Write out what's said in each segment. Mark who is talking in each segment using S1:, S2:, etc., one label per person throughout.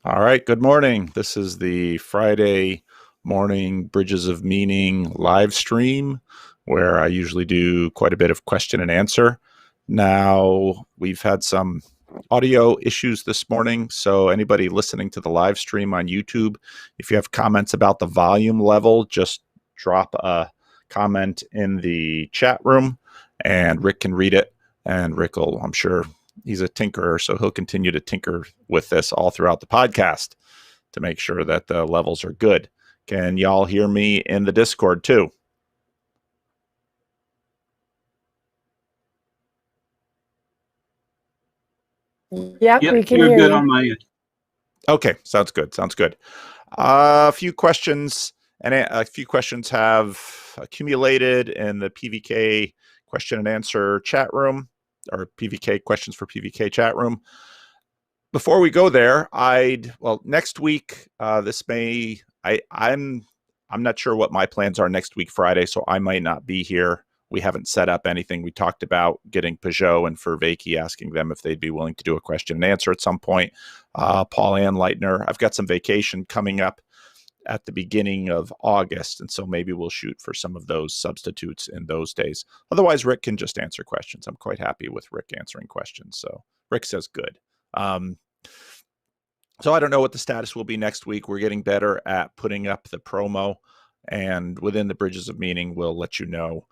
S1: All right, good morning. This is the Friday morning Bridges of Meaning live stream where I usually do quite a bit of question and answer. Now, we've had some audio issues this morning, so anybody listening to the live stream on YouTube, if you have comments about the volume level, just drop a comment in the chat room and Rick can read it, and Rick will, I'm sure, he's a tinkerer, so he'll continue to tinker with this all throughout the podcast to make sure that the levels are good. Can y'all hear me in the Discord too?
S2: Yep, we can
S3: you're
S2: hear
S3: good
S2: you.
S3: on my end.
S1: Okay, sounds good. Sounds good. A few questions, and a few questions have accumulated in the PVK question and answer chat room, or PVK questions for PVK chat room. Before we go there, next week, I'm not sure what my plans are next week, Friday, so I might not be here. We haven't set up anything. We talked about getting Pageau and Vervaeke, asking them if they'd be willing to do a question and answer at some point. Paul Ann Leitner, I've got some vacation coming up at the beginning of August, and so maybe we'll shoot for some of those substitutes in those days. Otherwise, Rick can just answer questions. I'm quite happy with Rick answering questions, so Rick says good. So I don't know what the status will be next week. We're getting better at putting up the promo, and within the Bridges of Meaning, we'll let you know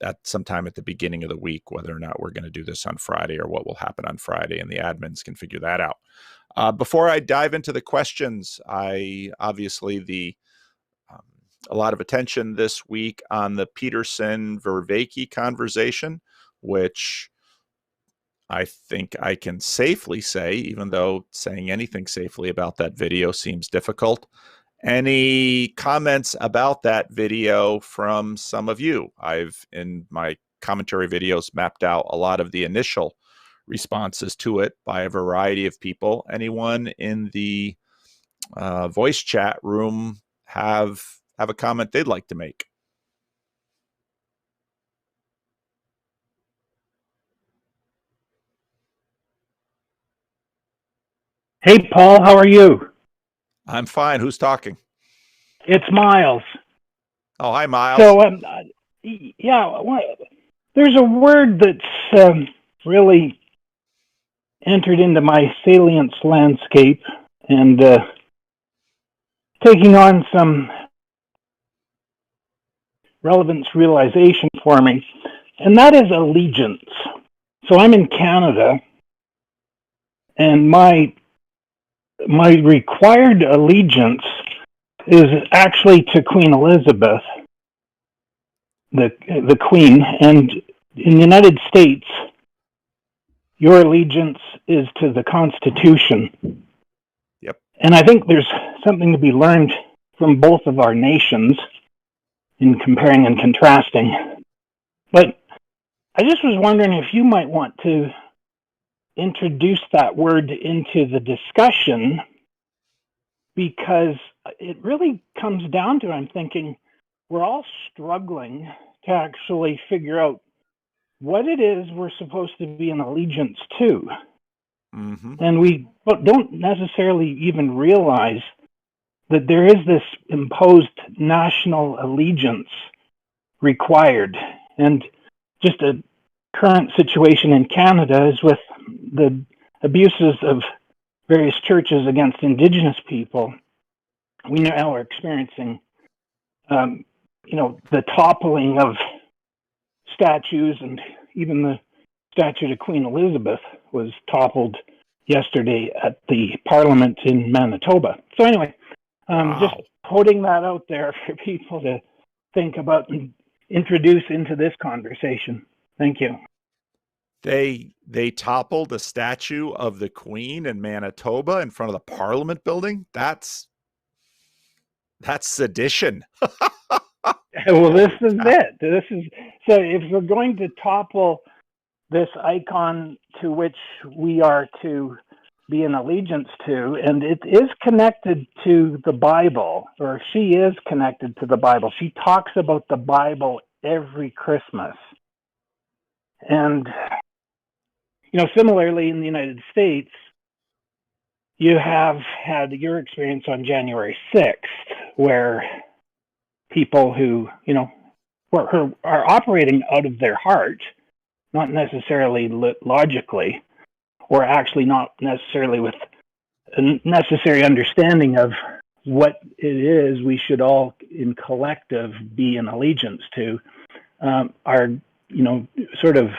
S1: at sometime at the beginning of the week whether or not we're going to do this on Friday or what will happen on Friday, and the admins can figure that out. Before I dive into the questions, a lot of attention this week on the Peterson-Vervaeke conversation, which I think I can safely say, even though saying anything safely about that video seems difficult. Any comments about that video from some of you? I've, in my commentary videos, mapped out a lot of the initial responses to it by a variety of people. Anyone in the voice chat room have a comment they'd like to make?
S4: Hey, Paul, how are you?
S1: I'm fine. Who's talking?
S4: It's Miles.
S1: Oh, hi, Miles.
S4: So, there's a word that's really entered into my salience landscape and taking on some relevance realization for me, and that is allegiance. So I'm in Canada, and my required allegiance is actually to Queen Elizabeth, the Queen, and in the United States, your allegiance is to the Constitution.
S1: Yep.
S4: And I think there's something to be learned from both of our nations in comparing and contrasting. But I just was wondering if you might want to introduce that word into the discussion, because it really comes down to, I'm thinking, we're all struggling to actually figure out what it is we're supposed to be in allegiance to.
S1: Mm-hmm.
S4: And we don't necessarily even realize that there is this imposed national allegiance required. And just a current situation in Canada is with the abuses of various churches against Indigenous people. We now are experiencing, the toppling of statues, and even the statue to Queen Elizabeth was toppled yesterday at the Parliament in Manitoba. So anyway,
S1: Wow.
S4: Just putting that out there for people to think about and introduce into this conversation. Thank you.
S1: They toppled a statue of the Queen in Manitoba in front of the Parliament building. That's sedition.
S4: Well, this is it. So if we're going to topple this icon to which we are to be in allegiance to, and it is connected to the Bible, or she is connected to the Bible. She talks about the Bible every Christmas. And, similarly in the United States, you have had your experience on January 6th, where people who, are operating out of their heart, not necessarily logically, or actually not necessarily with a necessary understanding of what it is we should all in collective be in allegiance to, are, sort of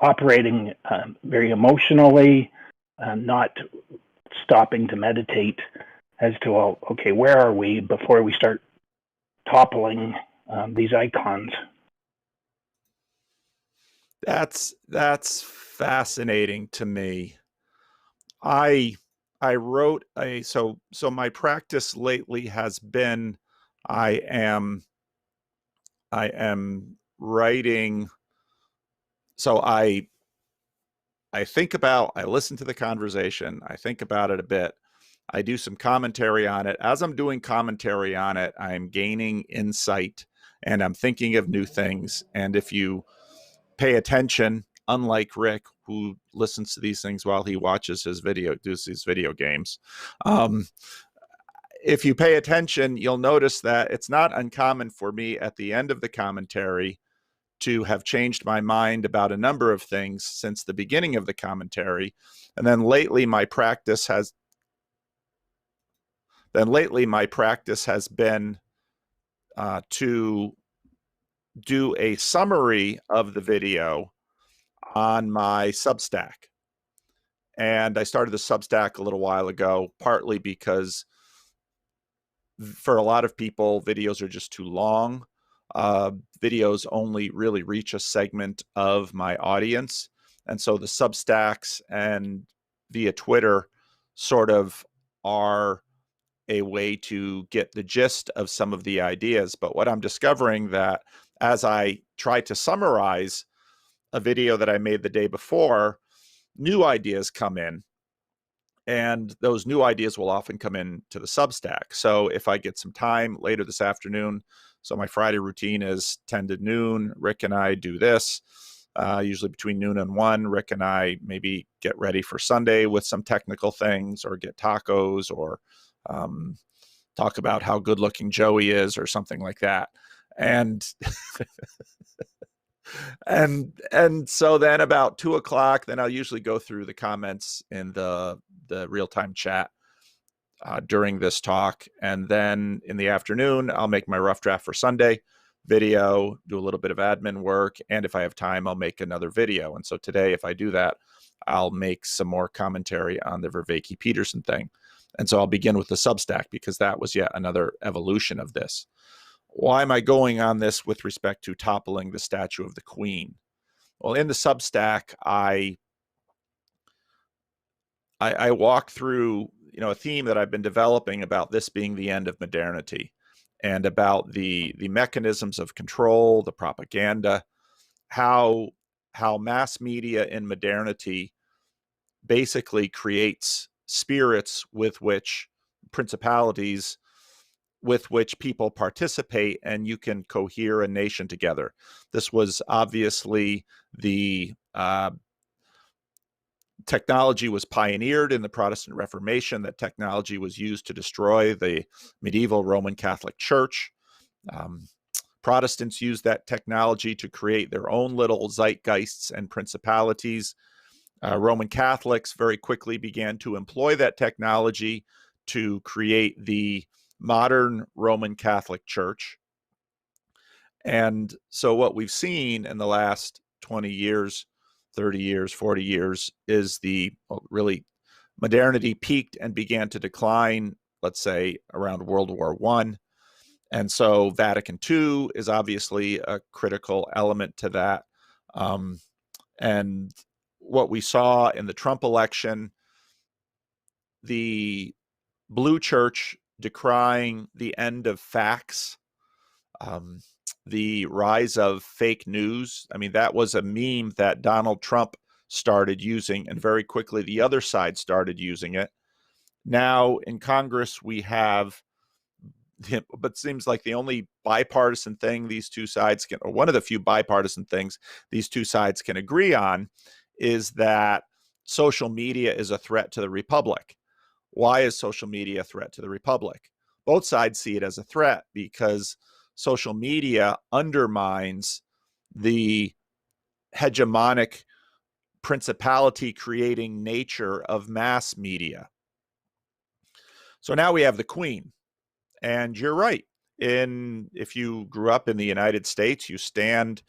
S4: operating very emotionally, not stopping to meditate as to, well, okay, where are we before we start toppling these icons.
S1: That's fascinating to me. I wrote so my practice lately has been I am writing. So I listen to the conversation, I think about it a bit, I do some commentary on it. As I'm doing commentary on it, I'm gaining insight and I'm thinking of new things. And if you pay attention, unlike Rick, who listens to these things while he watches does these video games, if you pay attention, you'll notice that it's not uncommon for me at the end of the commentary to have changed my mind about a number of things since the beginning of the commentary. And then lately my practice has been to do a summary of the video on my Substack. And I started the Substack a little while ago, partly because for a lot of people, videos are just too long. Videos only really reach a segment of my audience. And so the Substacks and via Twitter sort of are a way to get the gist of some of the ideas. But what I'm discovering that as I try to summarize a video that I made the day before, new ideas come in. And those new ideas will often come into the Substack. So if I get some time later this afternoon, so my Friday routine is 10 to noon, Rick and I do this. Usually between noon and 1, Rick and I maybe get ready for Sunday with some technical things, or get tacos, or talk about how good looking Joey is, or something like that. And and so then about 2:00, then I'll usually go through the comments in the real-time chat during this talk. And then in the afternoon, I'll make my rough draft for Sunday video, do a little bit of admin work. And if I have time, I'll make another video. And so today, if I do that, I'll make some more commentary on the Vervaeke Peterson thing. And so I'll begin with the Substack, because that was yet another evolution of this. Why am I going on this with respect to toppling the statue of the Queen? Well, in the Substack, I walk through, a theme that I've been developing about this being the end of modernity, and about the mechanisms of control, the propaganda, how mass media in modernity basically creates spirits principalities with which people participate, and you can cohere a nation together. This was obviously the technology was pioneered in the Protestant Reformation. That technology was used to destroy the medieval Roman Catholic Church. Protestants used that technology to create their own little zeitgeists and principalities. Roman Catholics very quickly began to employ that technology to create the modern Roman Catholic Church. And so what we've seen in the last 20 years, 30 years, 40 years is really modernity peaked and began to decline, let's say, around World War I. And so Vatican II is obviously a critical element to that. And what we saw in the Trump election, the Blue Church decrying the end of facts, the rise of fake news. I mean, that was a meme that Donald Trump started using, and very quickly the other side started using it. Now in Congress, we have, but it seems like the only bipartisan thing these two sides can, or one of the few bipartisan things these two sides can agree on, is that social media is a threat to the republic. why is social media a threat to the republic? Both sides see it as a threat because social media undermines the hegemonic principality creating nature of mass media. So now we have the Queen. And you're right. If you grew up in the United States, you stand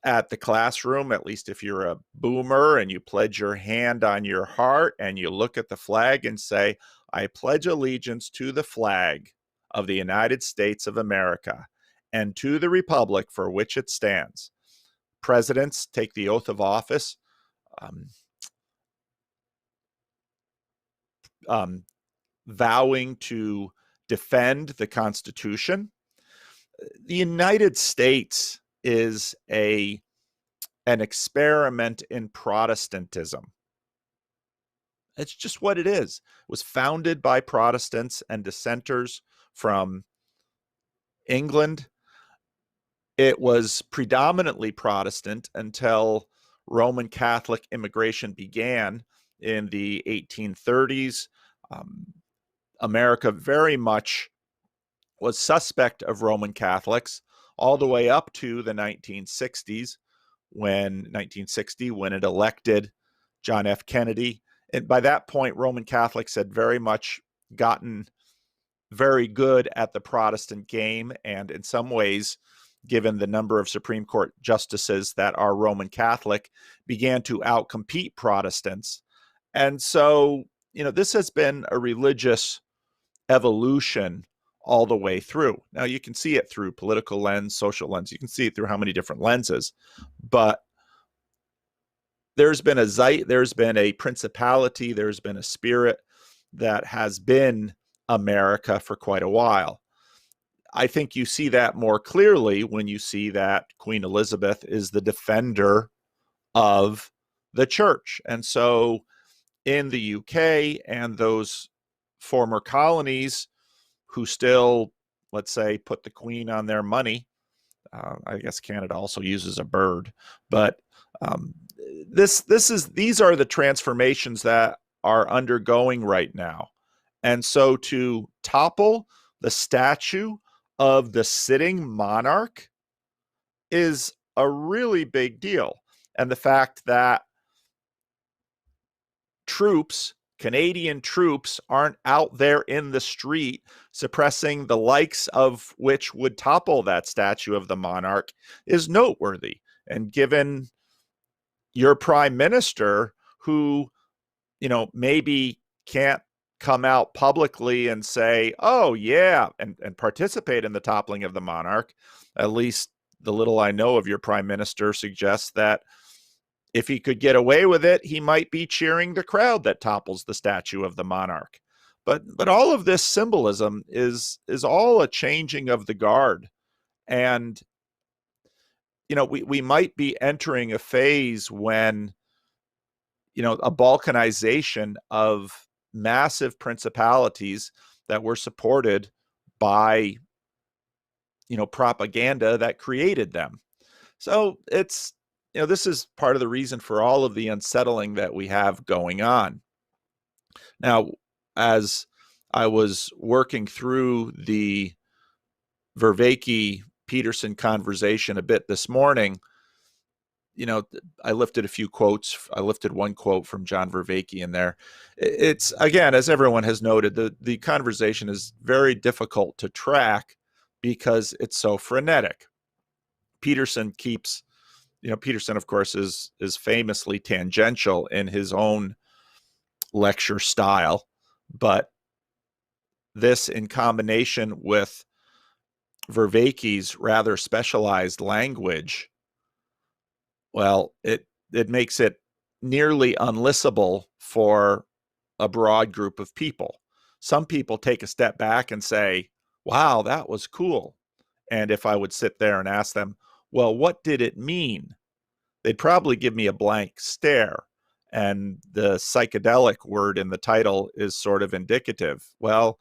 S1: at the classroom, at least if you're a boomer, and you pledge your hand on your heart and you look at the flag and say, I pledge allegiance to the flag of the United States of America and to the republic for which it stands. Presidents take the oath of office, vowing to defend the Constitution. The United States is an experiment in Protestantism. It's just what it is. It was founded by Protestants and dissenters from England. It was predominantly Protestant until Roman Catholic immigration began in the 1830s. America very much was suspect of Roman Catholics all the way up to the 1960s, when it elected John F. Kennedy. And by that point, Roman Catholics had very much gotten very good at the Protestant game, and in some ways, given the number of Supreme Court justices that are Roman Catholic, began to outcompete Protestants. And so, this has been a religious evolution all the way through. Now, you can see it through political lens, social lens. You can see it through how many different lenses. But there's been a principality, there's been a spirit that has been America for quite a while. I think you see that more clearly when you see that Queen Elizabeth is the defender of the church. And so in the UK and those former colonies who still, let's say, put the Queen on their money, I guess Canada also uses a bird, but these are the transformations that are undergoing right now. And so to topple the statue of the sitting monarch is a really big deal. And the fact that Canadian troops aren't out there in the street suppressing the likes of which would topple that statue of the monarch is noteworthy. And given your prime minister, who, maybe can't come out publicly and say, oh yeah, and participate in the toppling of the monarch, at least the little I know of your prime minister suggests that if he could get away with it, he might be cheering the crowd that topples the statue of the monarch. But all of this symbolism is all a changing of the guard. And, we might be entering a phase when, a balkanization of massive principalities that were supported by, propaganda that created them. So it's, this is part of the reason for all of the unsettling that we have going on. Now, as I was working through the Vervaeke Peterson conversation a bit this morning, I lifted a few quotes. I lifted one quote from John Vervaeke in there. It's, again, as everyone has noted, the conversation is very difficult to track because it's so frenetic. Peterson, of course, is famously tangential in his own lecture style, but this, in combination with Vervaeke's rather specialized language, well, it makes it nearly unlistenable for a broad group of people. Some people take a step back and say, wow, that was cool. And if I would sit there and ask them, well, what did it mean? They'd probably give me a blank stare. And the psychedelic word in the title is sort of indicative. Well,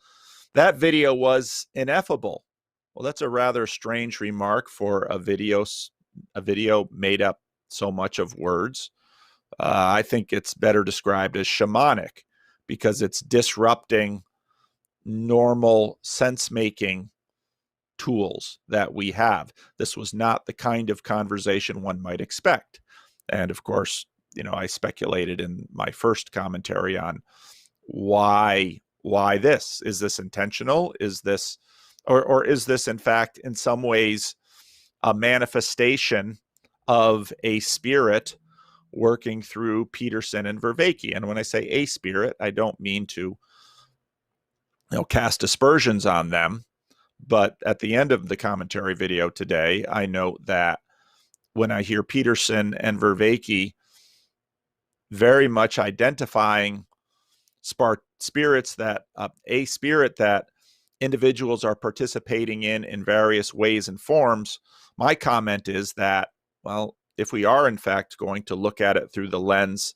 S1: that video was ineffable. Well, that's a rather strange remark for a video made up so much of words. I think it's better described as shamanic, because it's disrupting normal sense-making tools that we have. This was not the kind of conversation one might expect. And of course, I speculated in my first commentary on why this. Is this intentional? Is this, or is this in fact in some ways a manifestation of a spirit working through Peterson and Vervaeke? And when I say a spirit, I don't mean to cast aspersions on them. But at the end of the commentary video today, I note that when I hear Peterson and Vervaeke very much identifying spirits that a spirit that individuals are participating in various ways and forms, my comment is that, well, if we are in fact going to look at it through the lens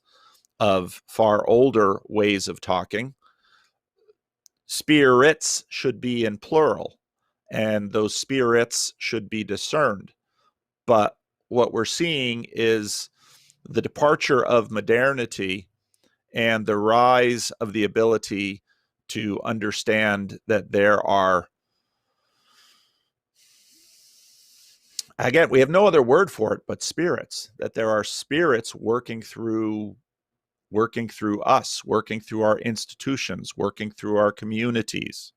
S1: of far older ways of talking, spirits should be in plural, and those spirits should be discerned. But what we're seeing is the departure of modernity and the rise of the ability to understand that there are, again, we have no other word for it but spirits, that there are spirits working through us, working through our institutions, working through our communities.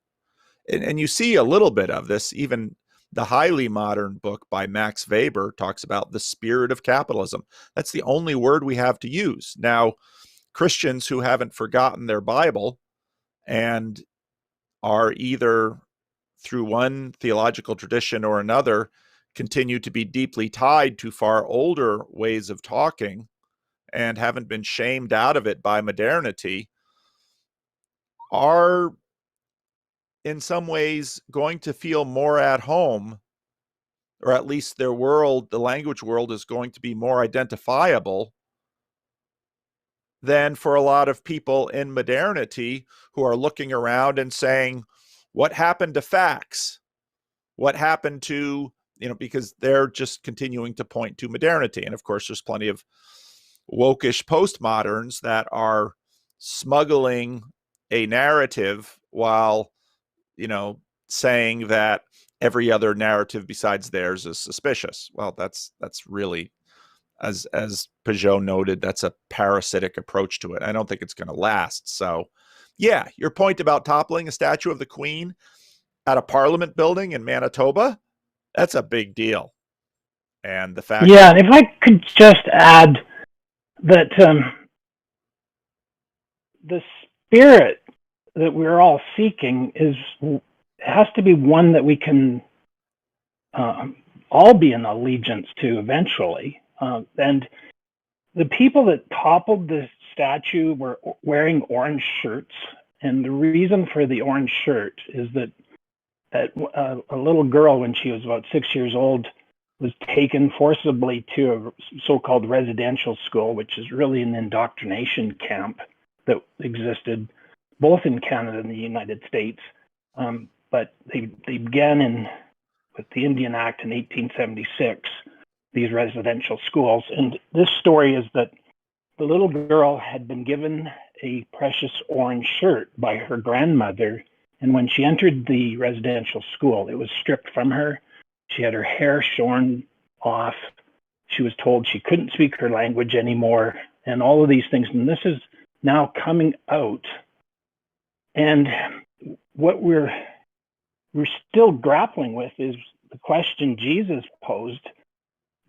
S1: And you see a little bit of this. Even the highly modern book by Max Weber talks about the spirit of capitalism. That's the only word we have to use. Now, Christians who haven't forgotten their Bible and are either through one theological tradition or another continue to be deeply tied to far older ways of talking and haven't been shamed out of it by modernity, are in some ways going to feel more at home, or at least their world, the language world, is going to be more identifiable than for a lot of people in modernity who are looking around and saying, what happened to facts? What happened to, because they're just continuing to point to modernity. And of course, there's plenty of wokish postmoderns that are smuggling a narrative while, saying that every other narrative besides theirs is suspicious. Well, that's really, as Pageau noted, that's a parasitic approach to it. I don't think it's going to last. So, yeah, your point about toppling a statue of the Queen at a Parliament building in Manitoba, that's a big deal. And the fact,
S4: and if I could just add that the spirit that we're all seeking has to be one that we can all be in allegiance to eventually. And the people that toppled the statue were wearing orange shirts. And the reason for the orange shirt is that a little girl, when she was about 6 years old, was taken forcibly to a so-called residential school, which is really an indoctrination camp that existed both in Canada and the United States. But they began with the Indian Act in 1876, these residential schools. And this story is that the little girl had been given a precious orange shirt by her grandmother. And when she entered the residential school, it was stripped from her. She had her hair shorn off. She was told she couldn't speak her language anymore, and all of these things. And this is now coming out. And what we're still grappling with is the question Jesus posed,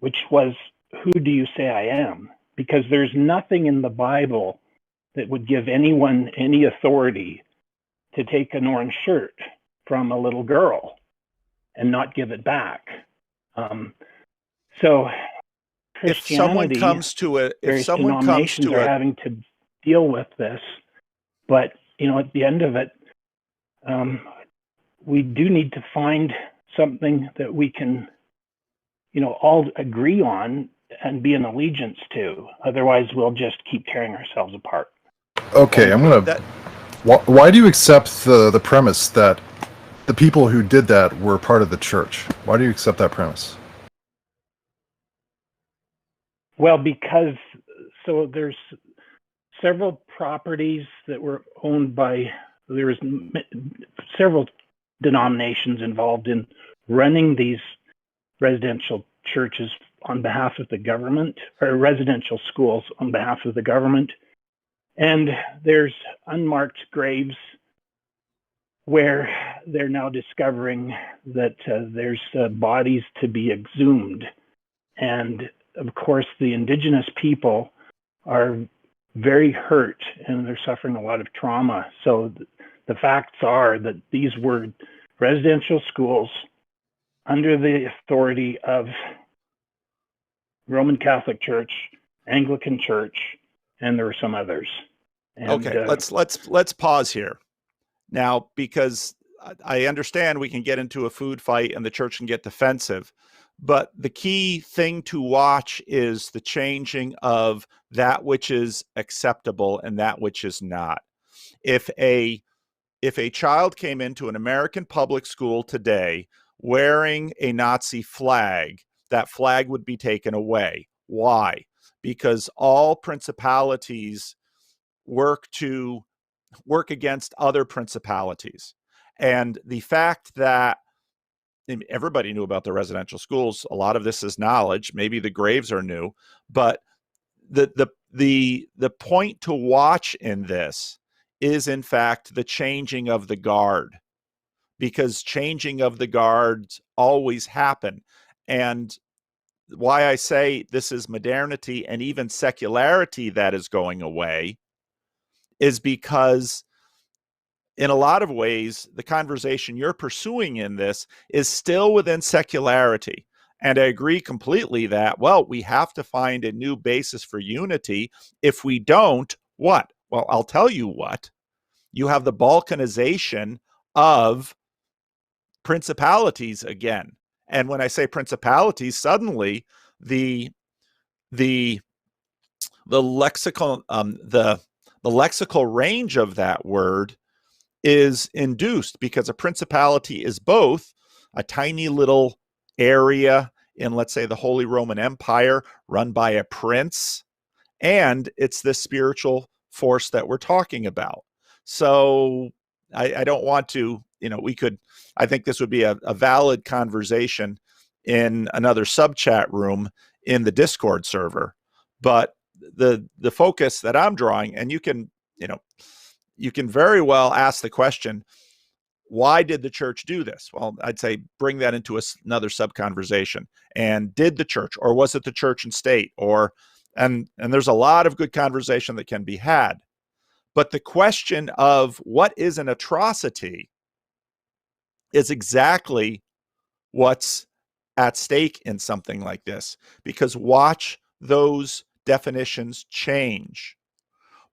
S4: which was, who do you say I am? Because there's nothing in the Bible that would give anyone any authority to take an orange shirt from a little girl and not give it back. So Christianity,
S1: if someone comes to
S4: are having to deal with this, but at the end of it, we do need to find something that we can, all agree on and be in allegiance to. Otherwise, we'll just keep tearing ourselves apart.
S3: Okay, why do you accept the premise that the people who did that were part of the church? Why do you accept that premise?
S4: Well, because there's several properties that were owned by, there was several denominations involved in running these residential churches on behalf of the government, or residential schools on behalf of the government. And there's unmarked graves where they're now discovering that there's bodies to be exhumed. And of course, the indigenous people are very hurt and they're suffering a lot of trauma. So the facts are that these were residential schools under the authority of Roman Catholic Church, Anglican Church, and there were some others. And,
S1: okay, let's pause here now, because I understand we can get into a food fight and the church can get defensive, but the key thing to watch is the changing of that which is acceptable and that which is not. If a child came into an American public school today wearing a Nazi flag, that flag would be taken away. Why? Because all principalities work against other principalities. And the fact that everybody knew about the residential schools, a lot of this is knowledge. Maybe the graves are new, but the point to watch in this is in fact the changing of the guard, because changing of the guards always happen. And why I say this is modernity and even secularity that is going away is because in a lot of ways, the conversation you're pursuing in this is still within secularity. And I agree completely that, well, we have to find a new basis for unity. If we don't, what? Well, I'll tell you what. You have the balkanization of principalities again. And when I say principalities, suddenly the lexical the lexical range of that word is induced, because a principality is both a tiny little area in, let's say, the Holy Roman Empire run by a prince, and it's this spiritual force that we're talking about. So I don't want to, I think this would be a valid conversation in another sub chat room in the Discord server. But the focus that I'm drawing, and you can very well ask the question, why did the church do this? Well, I'd say bring that into another sub conversation. And did the church, or was it the church and state, and there's a lot of good conversation that can be had. But the question of what is an atrocity is exactly what's at stake in something like this, because watch those definitions change.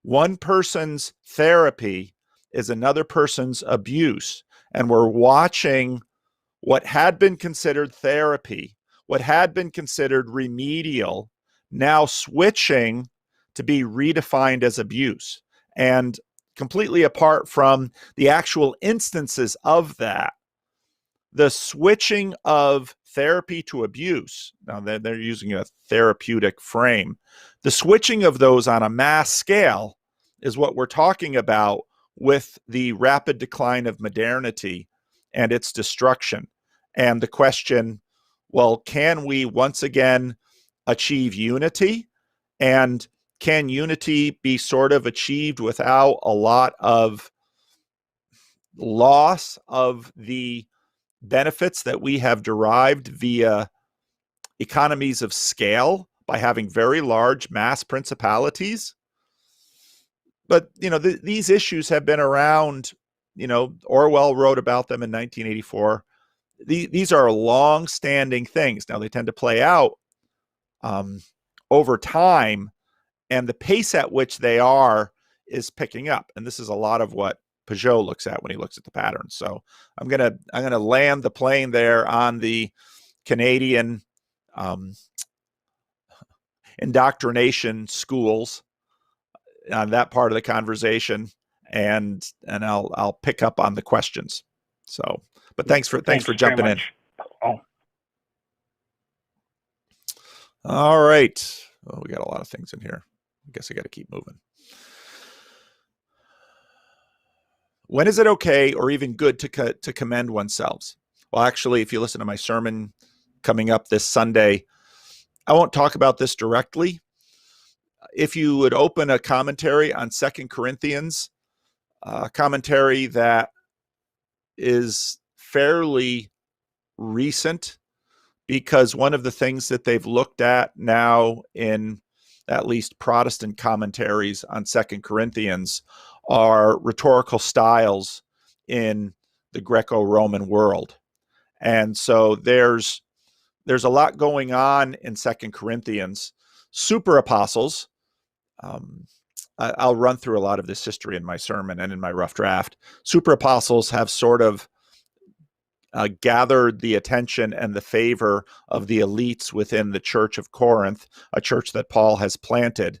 S1: One person's therapy is another person's abuse. And we're watching what had been considered therapy, what had been considered remedial, now switching to be redefined as abuse. And completely apart from the actual instances of that, the switching of therapy to abuse, now they're using a therapeutic frame, the switching of those on a mass scale is what we're talking about with the rapid decline of modernity and its destruction. And the question, well, can we once again achieve unity? And can unity be sort of achieved without a lot of loss of the benefits that we have derived via economies of scale by having very large mass principalities? But, these issues have been around, Orwell wrote about them in 1984. These are long-standing things. Now, they tend to play out over time, and the pace at which they are is picking up. And this is a lot of what Pageau looks at when he looks at the patterns. So I'm gonna land the plane there on the Canadian indoctrination schools on that part of the conversation, and I'll pick up on the questions. So, but thanks for jumping in.
S4: Oh.
S1: All right. Well, we got a lot of things in here. I guess I got to keep moving. When is it okay or even good to commend oneself? Well, actually, if you listen to my sermon coming up this Sunday, I won't talk about this directly. If you would open a commentary on 2 Corinthians, a commentary that is fairly recent, because one of the things that they've looked at now in at least Protestant commentaries on 2 Corinthians are rhetorical styles in the Greco-Roman world. And so there's a lot going on in 2 Corinthians. Super apostles, I'll run through a lot of this history in my sermon and in my rough draft. Super apostles have sort of gathered the attention and the favor of the elites within the church of Corinth, a church that Paul has planted.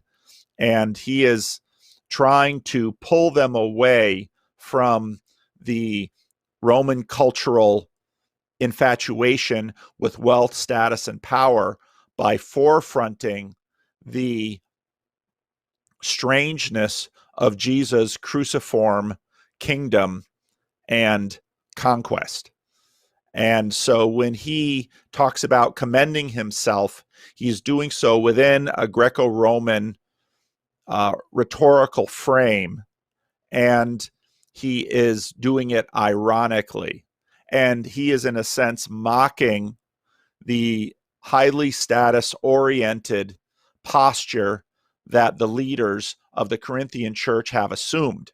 S1: And he is trying to pull them away from the Roman cultural infatuation with wealth, status, and power by forefronting the strangeness of Jesus' cruciform kingdom and conquest. And so when he talks about commending himself, he's doing so within a Greco-Roman rhetorical frame, and he is doing it ironically. And he is, in a sense, mocking the highly status-oriented posture that the leaders of the Corinthian church have assumed.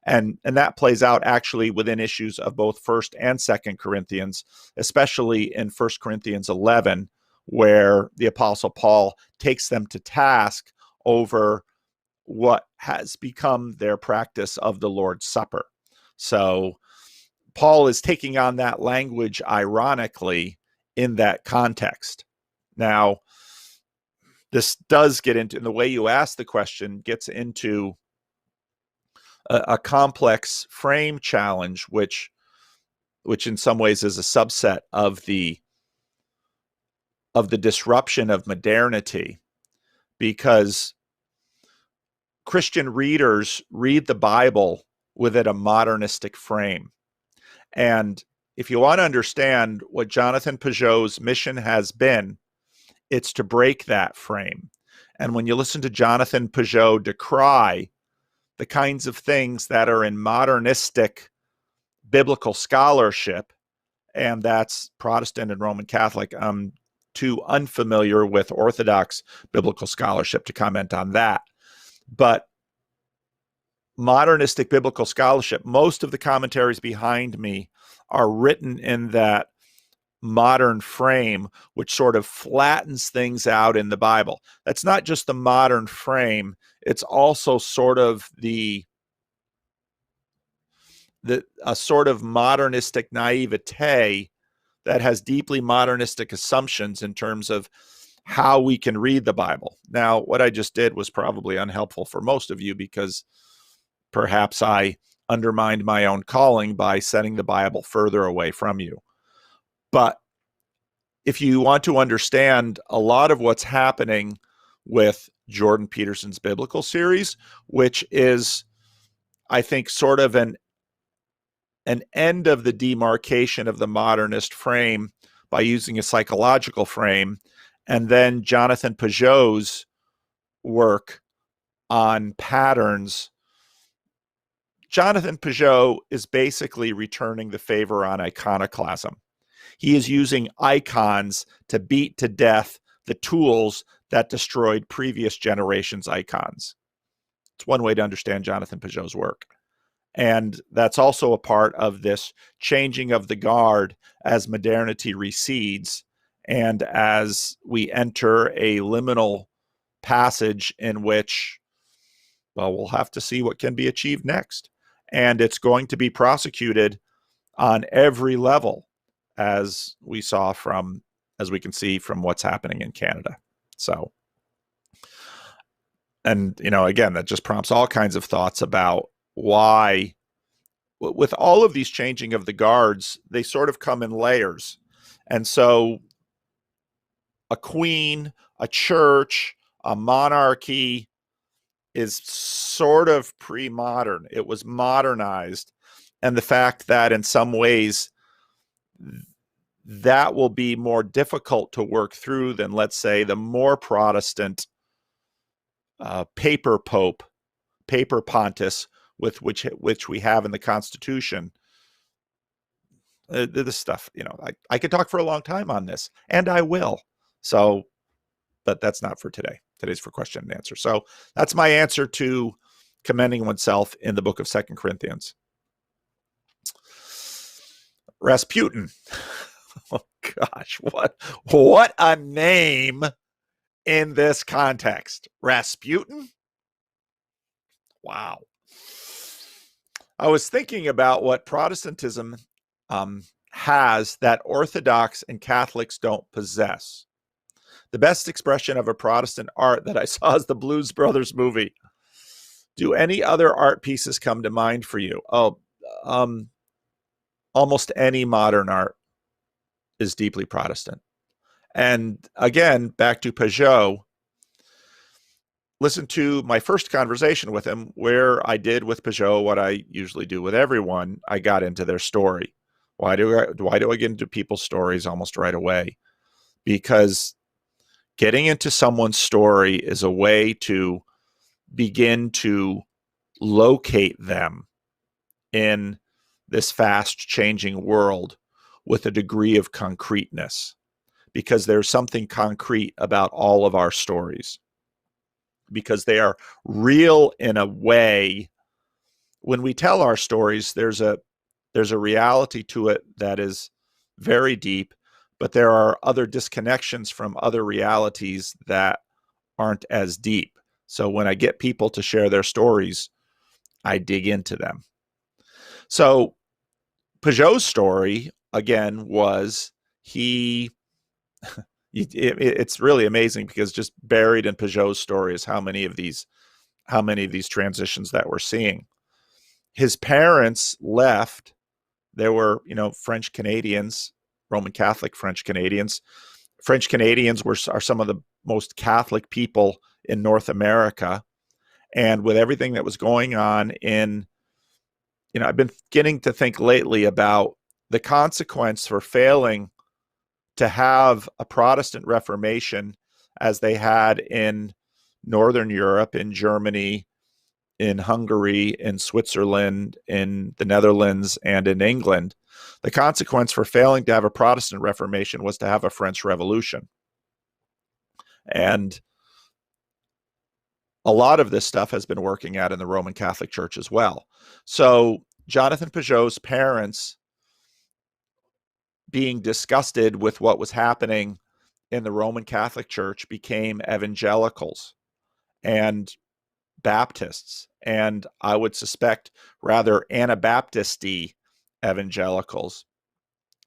S1: And that plays out actually within issues of both 1st and 2nd Corinthians, especially in 1 Corinthians 11, where the Apostle Paul takes them to task over what has become their practice of the Lord's Supper. So Paul is taking on that language ironically in that context. Now, this does get into, in the way you ask the question, gets into a complex frame challenge, which in some ways is a subset of the disruption of modernity, because Christian readers read the Bible within a modernistic frame. And if you want to understand what Jonathan Pageau's mission has been, it's to break that frame. And when you listen to Jonathan Pageau decry the kinds of things that are in modernistic biblical scholarship, and that's Protestant and Roman Catholic, I'm too unfamiliar with orthodox biblical scholarship to comment on that. But modernistic biblical scholarship, most of the commentaries behind me are written in that modern frame, which sort of flattens things out in the Bible. That's not just the modern frame, it's also sort of a sort of modernistic naivete that has deeply modernistic assumptions in terms of how we can read the Bible. Now, what I just did was probably unhelpful for most of you, because perhaps I undermined my own calling by setting the Bible further away from you. But if you want to understand a lot of what's happening with Jordan Peterson's biblical series, which is, I think, sort of an end of the demarcation of the modernist frame by using a psychological frame, and then Jonathan Pageau's work on patterns. Jonathan Pageau is basically returning the favor on iconoclasm. He is using icons to beat to death the tools that destroyed previous generations' icons. It's one way to understand Jonathan Pageau's work. And that's also a part of this changing of the guard as modernity recedes, and as we enter a liminal passage in which, well, we'll have to see what can be achieved next. And it's going to be prosecuted on every level, as we can see from what's happening in Canada. So, and, again, that just prompts all kinds of thoughts about why, with all of these changing of the guards, they sort of come in layers. And so a queen, a church, a monarchy is sort of pre-modern. It was modernized. And the fact that in some ways that will be more difficult to work through than, let's say, the more Protestant paper pope, paper pontiff, with which we have in the Constitution. This stuff, I could talk for a long time on this, and I will. So, but that's not for today. Today's for question and answer. So that's my answer to commending oneself in the book of 2 Corinthians. Rasputin. Oh gosh, what a name in this context. Rasputin? Wow. I was thinking about what Protestantism has that Orthodox and Catholics don't possess. The best expression of a Protestant art that I saw is the Blues Brothers movie. Do any other art pieces come to mind for you? Oh, almost any modern art is deeply Protestant. And again, back to Pageau, listen to my first conversation with him, where I did with Pageau what I usually do with everyone. I got into their story. Why do I get into people's stories almost right away? Because getting into someone's story is a way to begin to locate them in this fast changing world with a degree of concreteness, because there's something concrete about all of our stories, because they are real in a way. When we tell our stories, there's a reality to it that is very deep, but there are other disconnections from other realities that aren't as deep. So when I get people to share their stories, I dig into them. So Pageau's story, again, was it's really amazing, because just buried in Pageau's story is how many of these transitions that we're seeing. His parents left. There were, French Canadians, Roman Catholic French Canadians. French Canadians are some of the most Catholic people in North America. And with everything that was going on I've been beginning to think lately about the consequence for failing to have a Protestant Reformation as they had in Northern Europe, in Germany, in Hungary, in Switzerland, in the Netherlands, and in England. The consequence for failing to have a Protestant Reformation was to have a French Revolution. And a lot of this stuff has been working out in the Roman Catholic Church as well. So Jonathan Pageau's parents, being disgusted with what was happening in the Roman Catholic Church, became evangelicals and Baptists, and I would suspect rather Anabaptist-y evangelicals.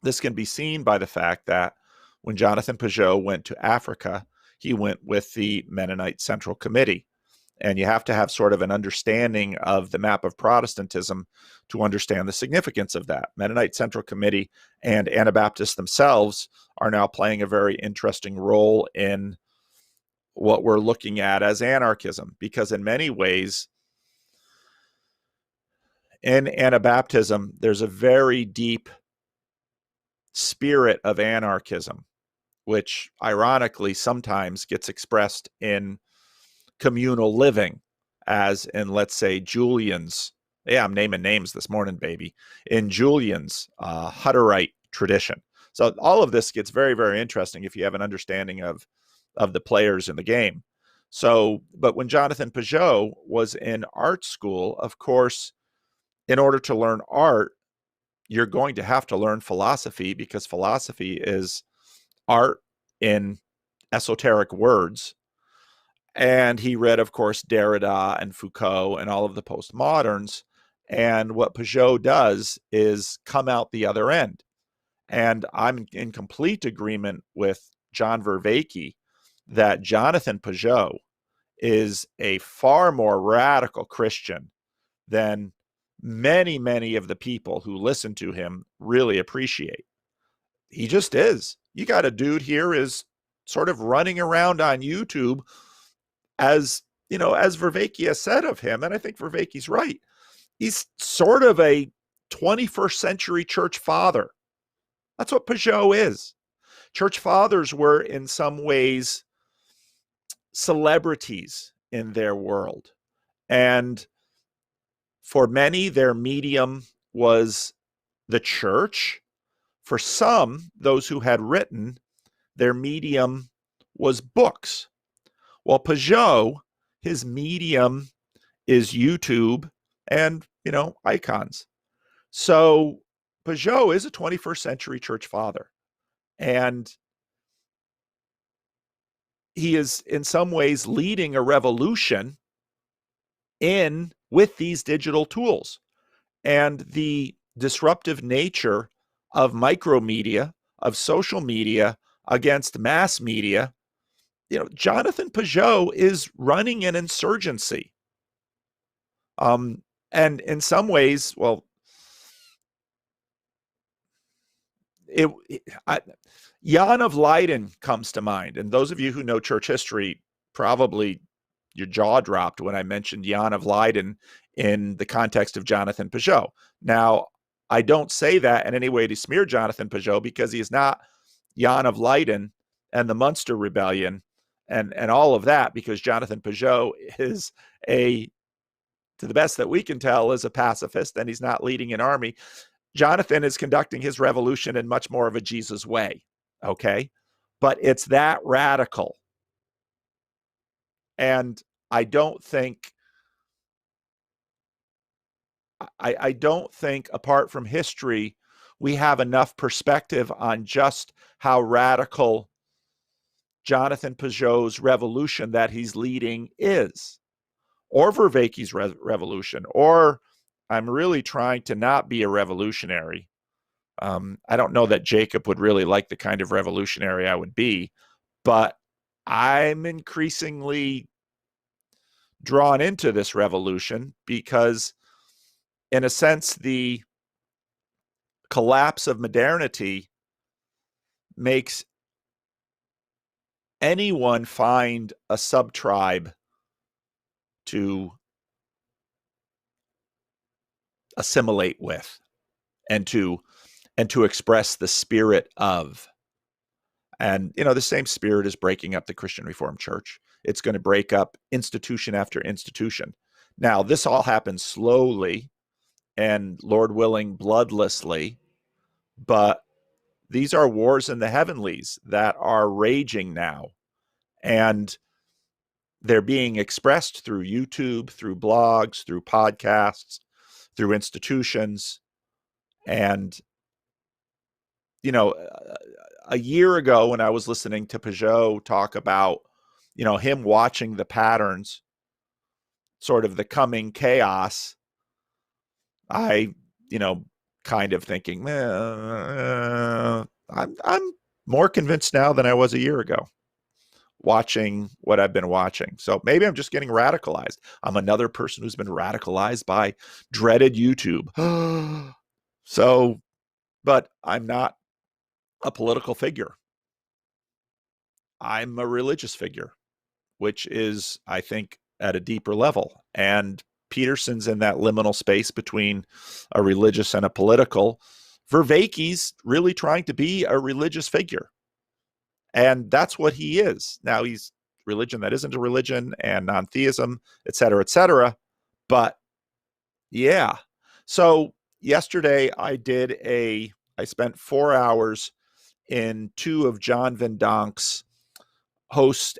S1: This can be seen by the fact that when Jonathan Pageau went to Africa, he went with the Mennonite Central Committee. And you have to have sort of an understanding of the map of Protestantism to understand the significance of that. Mennonite Central Committee and Anabaptists themselves are now playing a very interesting role in what we're looking at as anarchism, because in many ways, in Anabaptism, there's a very deep spirit of anarchism, which ironically sometimes gets expressed in communal living, as in, let's say, Julian's. Yeah, I'm naming names this morning, baby. In Julian's Hutterite tradition. So all of this gets very, very interesting if you have an understanding of the players in the game. So, but when Jonathan Pageau was in art school, of course, in order to learn art, you're going to have to learn philosophy, because philosophy is art in esoteric words. And he read, of course, Derrida and Foucault and all of the postmoderns. And what Pageau does is come out the other end. And I'm in complete agreement with John Vervaeke that Jonathan Pageau is a far more radical Christian than many, many of the people who listen to him really appreciate. He just is. You got a dude here is sort of running around on YouTube as as Vervaeke has said of him, and I think Vervaeke's right, he's sort of a 21st century church father. That's what Pageau is. Church fathers were in some ways celebrities in their world. And for many, their medium was the church. For some, those who had written, their medium was books. Well, Pageau, his medium is YouTube and, icons. So Pageau is a 21st century church father. And he is in some ways leading a revolution with these digital tools. And the disruptive nature of micromedia, of social media against mass media, Jonathan Pageau is running an insurgency. And in some ways, well, Jan of Leiden comes to mind. And those of you who know church history, probably your jaw dropped when I mentioned Jan of Leiden in the context of Jonathan Pageau. Now, I don't say that in any way to smear Jonathan Pageau, because he is not Jan of Leiden and the Munster Rebellion and all of that, because Jonathan Pageau is to the best that we can tell, is a pacifist, and he's not leading an army. Jonathan is conducting his revolution in much more of a Jesus way, okay? But it's that radical. And I don't think, apart from history, we have enough perspective on just how radical Jonathan Pageau's revolution that he's leading is, or Vervaeke's revolution, or I'm really trying to not be a revolutionary. I don't know that Jacob would really like the kind of revolutionary I would be, but I'm increasingly drawn into this revolution because, in a sense, the collapse of modernity makes anyone find a sub-tribe to assimilate with and to express the spirit of. And, the same spirit is breaking up the Christian Reformed Church. It's going to break up institution after institution. Now, this all happens slowly and, Lord willing, bloodlessly, but these are wars in the heavenlies that are raging now. And they're being expressed through YouTube, through blogs, through podcasts, through institutions. And, a year ago when I was listening to Pageau talk about, him watching the patterns, sort of the coming chaos, I, kind of thinking, I'm more convinced now than I was a year ago, watching what I've been watching. So maybe I'm just getting radicalized. I'm another person who's been radicalized by dreaded YouTube. So, but I'm not a political figure. I'm a religious figure, which is, I think, at a deeper level. And Peterson's in that liminal space between a religious and a political. Vervaeke's really trying to be a religious figure. And that's what he is. Now, he's religion that isn't a religion and non-theism, et cetera, et cetera. But yeah. So yesterday I spent 4 hours in 2 of John Van Donk's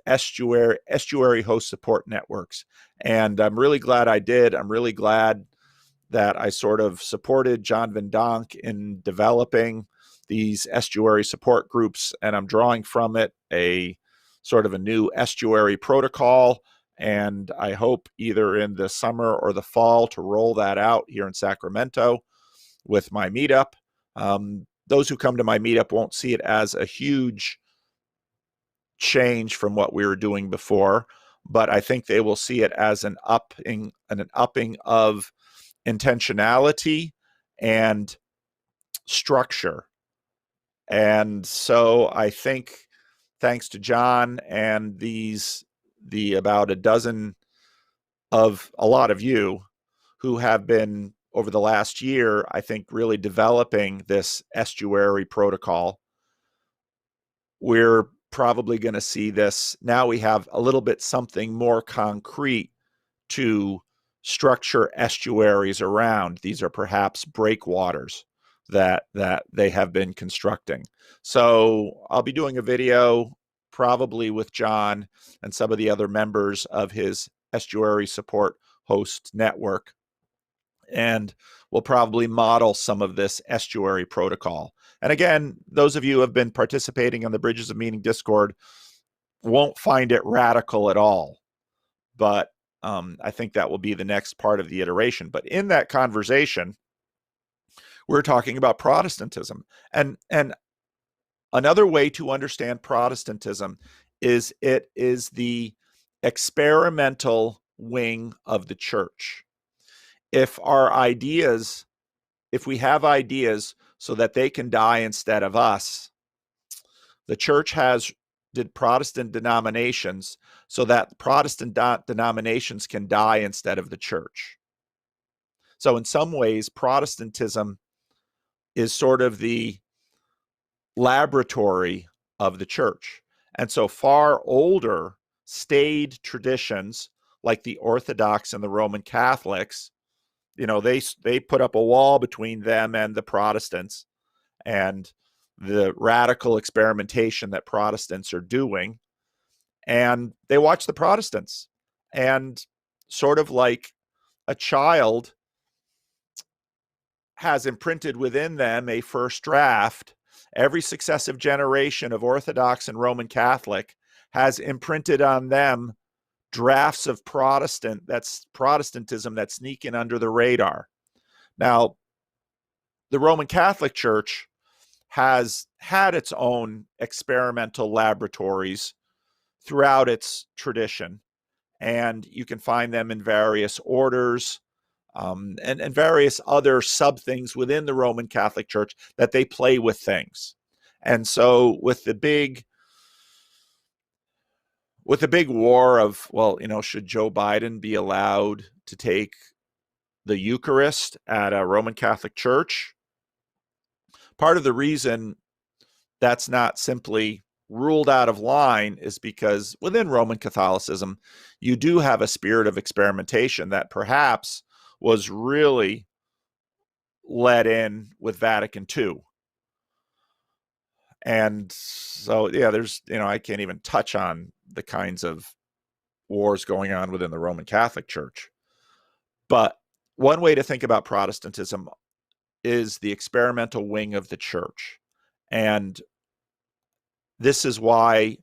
S1: estuary host support networks. And I'm really glad I did. I'm really glad that I sort of supported John Van Donk in developing these estuary support groups, and I'm drawing from it a sort of a new estuary protocol. And I hope either in the summer or the fall to roll that out here in Sacramento with my meetup. Those who come to my meetup won't see it as a huge change from what we were doing before, but I think they will see it as an upping of intentionality and structure. And so I think, thanks to John and the about a dozen of a lot of you who have been, over the last year, I think, really developing this estuary protocol. We're probably going to see this. Now we have a little bit something more concrete to structure estuaries around. These are perhaps breakwaters that they have been constructing. So I'll be doing a video probably with John and some of the other members of his estuary support host network. And we'll probably model some of this estuary protocol. And again, those of you who have been participating on the Bridges of Meaning Discord won't find it radical at all. But I think that will be the next part of the iteration. But in that conversation, we're talking about Protestantism. And another way to understand Protestantism is it is the experimental wing of the church. If we have ideas so that they can die instead of us, the church did Protestant denominations so that Protestant denominations can die instead of the church. So in some ways, Protestantism is sort of the laboratory of the church. And so far older, staid traditions like the Orthodox and the Roman Catholics, they put up a wall between them and the Protestants and the radical experimentation that Protestants are doing. And they watch the Protestants, and sort of like a child has imprinted within them a first draft, every successive generation of Orthodox and Roman Catholic has imprinted on them drafts of Protestantism that's sneaking under the radar. Now, the Roman Catholic Church has had its own experimental laboratories throughout its tradition, and you can find them in various orders and various other sub things within the Roman Catholic Church that they play with things. And so with the big war of, should Joe Biden be allowed to take the Eucharist at a Roman Catholic church? Part of the reason that's not simply ruled out of line is because within Roman Catholicism, you do have a spirit of experimentation that perhaps was really let in with Vatican II. And so, there's, I can't even touch on the kinds of wars going on within the Roman Catholic Church. But one way to think about Protestantism is the experimental wing of the church. And this is why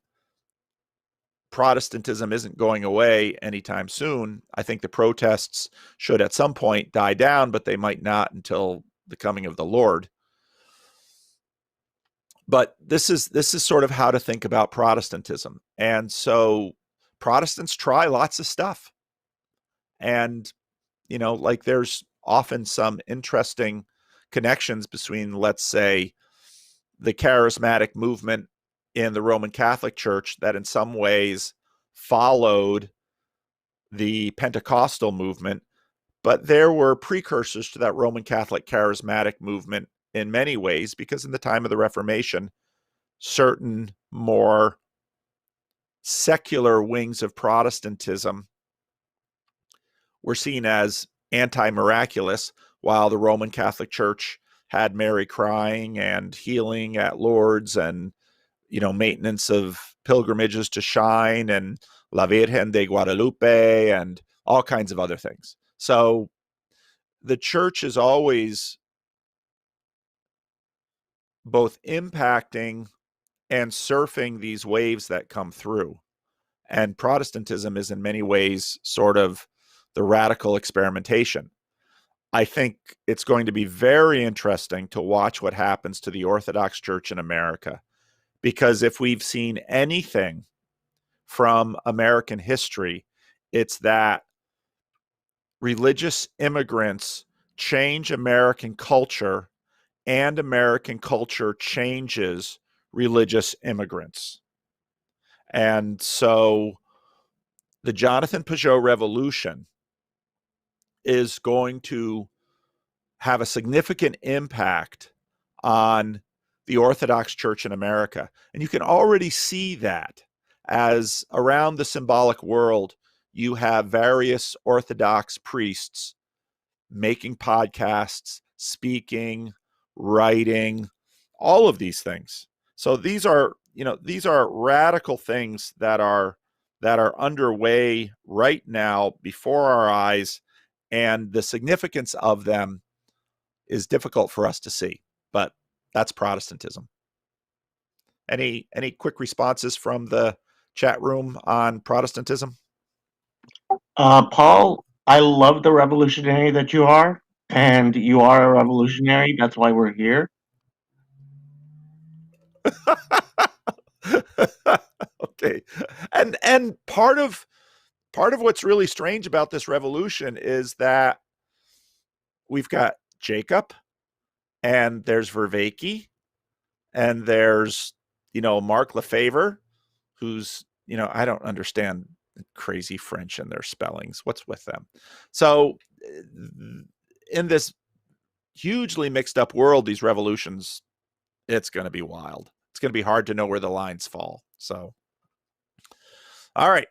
S1: Protestantism isn't going away anytime soon. I think the protests should at some point die down, but they might not until the coming of the Lord. But this is sort of how to think about Protestantism. And so Protestants try lots of stuff. And, there's often some interesting connections between, let's say, the charismatic movement in the Roman Catholic Church that in some ways followed the Pentecostal movement, but there were precursors to that Roman Catholic charismatic movement in many ways, because in the time of the Reformation, certain more secular wings of Protestantism were seen as anti-miraculous, while the Roman Catholic Church had Mary crying and healing at Lourdes and, maintenance of pilgrimages to Shine and La Virgen de Guadalupe and all kinds of other things. So the church is always both impacting and surfing these waves that come through. And Protestantism is in many ways sort of the radical experimentation. I think it's going to be very interesting to watch what happens to the Orthodox Church in America, because if we've seen anything from American history, it's that religious immigrants change American culture, and American culture changes religious immigrants. And so the Jonathan Pageau Revolution is going to have a significant impact on the Orthodox Church in America. And you can already see that as around the symbolic world, you have various Orthodox priests making podcasts, speaking, writing, all of these things. So these are radical things that are underway right now before our eyes, and the significance of them is difficult for us to see. But that's Protestantism. Any quick responses from the chat room on Protestantism?
S5: Paul, I love the revolutionary that you are, and you are a revolutionary. That's why we're here.
S1: Okay. And part of what's really strange about this revolution is that we've got Jacob, and there's Vervaeke, and there's, Mark Lefebvre, who's, I don't understand crazy French and their spellings. What's with them? So in this hugely mixed up world, these revolutions, it's going to be wild. It's going to be hard to know where the lines fall. So, all right.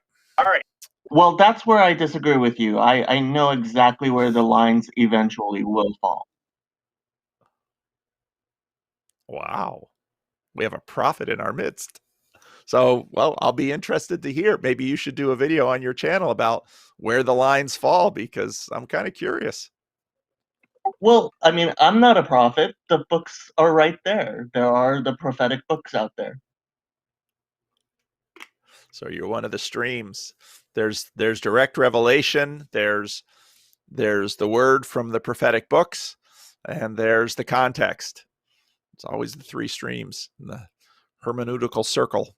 S5: Well, that's where I disagree with you. I know exactly where the lines eventually will fall.
S1: Wow. We have a prophet in our midst. So, well, I'll be interested to hear. Maybe you should do a video on your channel about where the lines fall, because I'm kind of curious.
S5: Well, I mean, I'm not a prophet. The books are right there. There are the prophetic books out there.
S1: So you're one of the streams. There's direct revelation. There's the word from the prophetic books, and there's the context. It's always the three streams in the hermeneutical circle.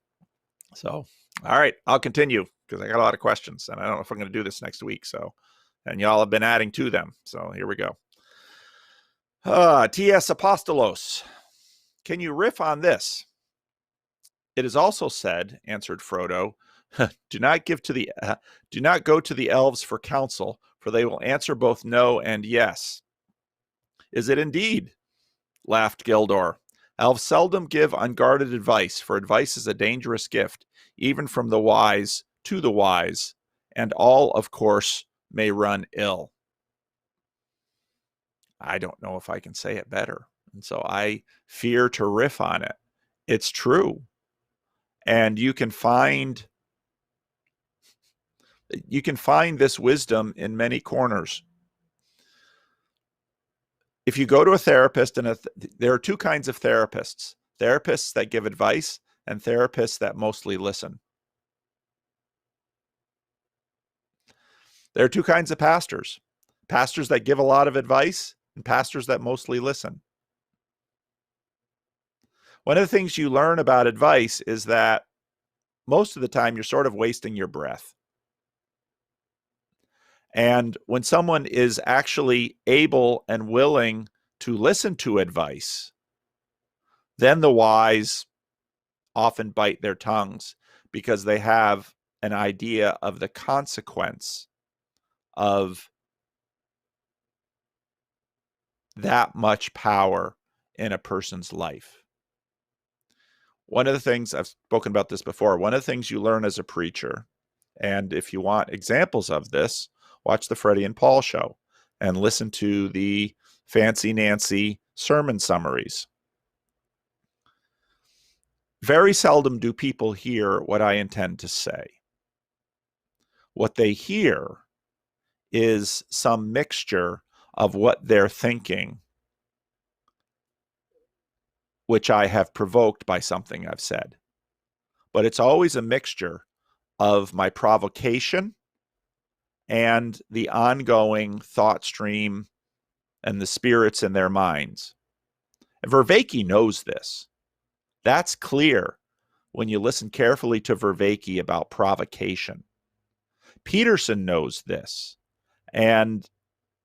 S1: So, all right, I'll continue because I got a lot of questions, and I don't know if I'm going to do this next week. So, and y'all have been adding to them. So here we go. T.S. Apostolos, can you riff on this? It is also said, answered Frodo, do not go to the elves for counsel, for they will answer both no and yes. Is it indeed? Laughed Gildor. Elves seldom give unguarded advice, for advice is a dangerous gift, even from the wise to the wise, and all, of course, may run ill. I don't know if I can say it better, and so I fear to riff on it. It's true. And you can find this wisdom in many corners. If you go to a therapist, and there are two kinds of therapists that give advice and therapists that mostly listen. There are two kinds of pastors that give a lot of advice and pastors that mostly listen. One of the things you learn about advice is that most of the time you're sort of wasting your breath. And when someone is actually able and willing to listen to advice, then the wise often bite their tongues because they have an idea of the consequence of that much power in a person's life. One of the things, I've spoken about this before, one of the things you learn as a preacher, and if you want examples of this, watch the Freddie and Paul show and listen to the Fancy Nancy sermon summaries. Very seldom do people hear what I intend to say. What they hear is some mixture of what they're thinking, which I have provoked by something I've said. But it's always a mixture of my provocation and the ongoing thought stream and the spirits in their minds. And Vervaeke knows this. That's clear when you listen carefully to Vervaeke about provocation. Peterson knows this, and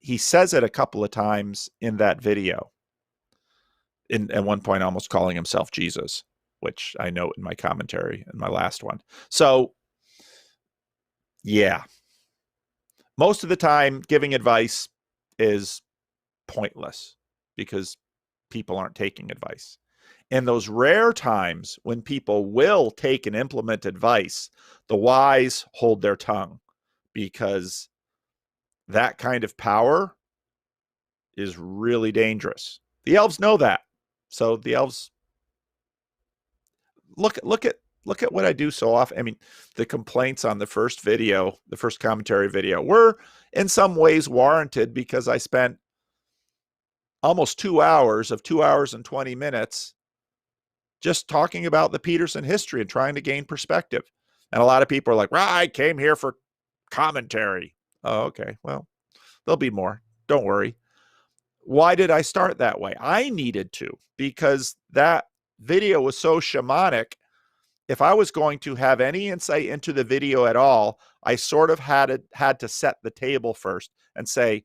S1: he says it a couple of times in that video. At one point, almost calling himself Jesus, which I note in my commentary in my last one. So, yeah. most of the time, giving advice is pointless because people aren't taking advice. In those rare times when people will take and implement advice, the wise hold their tongue, because that kind of power is really dangerous. The elves know that. So the elves look at what I do so often. I mean, the complaints on the first video, the first commentary video, were in some ways warranted, because I spent almost 2 hours of 2 hours and 20 minutes just talking about the Peterson history and trying to gain perspective. And a lot of people are like, "Well, I came here for commentary." Oh, okay. Well, there'll be more. Don't worry. Why did I start that way? I needed to, because that video was so shamanic. If I was going to have any insight into the video at all, I sort of had to set the table first and say,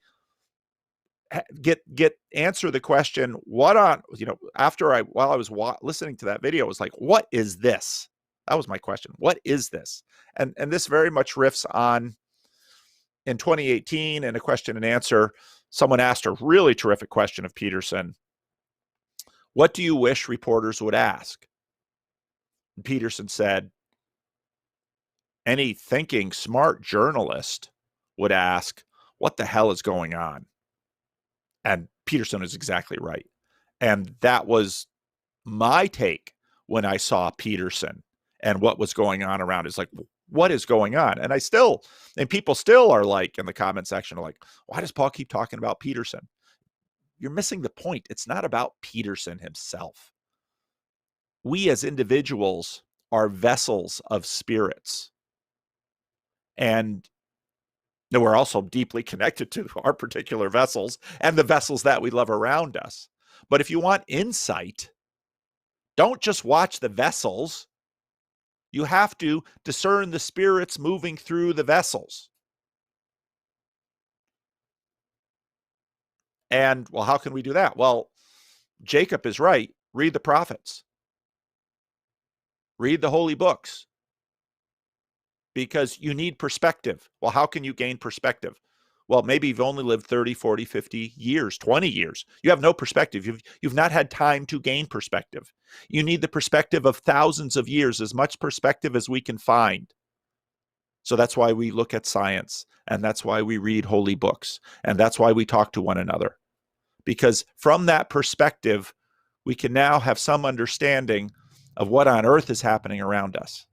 S1: answer the question, what on, while I was listening to that video, it was like, what is this? That was my question. What is this? And this very much riffs on, in 2018, in a question and answer, someone asked a really terrific question of Peterson. What do you wish reporters would ask? And Peterson said, any thinking smart journalist would ask, what the hell is going on? And Peterson is exactly right. And that was my take when I saw Peterson and what was going on around. It's like, what is going on? And people still are like, in the comment section, are like, why does Paul keep talking about Peterson? You're missing the point. It's not about Peterson himself. We as individuals are vessels of spirits. And we're also deeply connected to our particular vessels and the vessels that we love around us. But if you want insight, don't just watch the vessels. You have to discern the spirits moving through the vessels. And, well, how can we do that? Well, Jacob is right. Read the prophets. Read the holy books. Because you need perspective. Well, how can you gain perspective? Well, maybe you've only lived 30, 40, 50 years, 20 years. You have no perspective. You've not had time to gain perspective. You need the perspective of thousands of years, as much perspective as we can find. So that's why we look at science, and that's why we read holy books, and that's why we talk to one another. Because from that perspective, we can now have some understanding of what on earth is happening around us.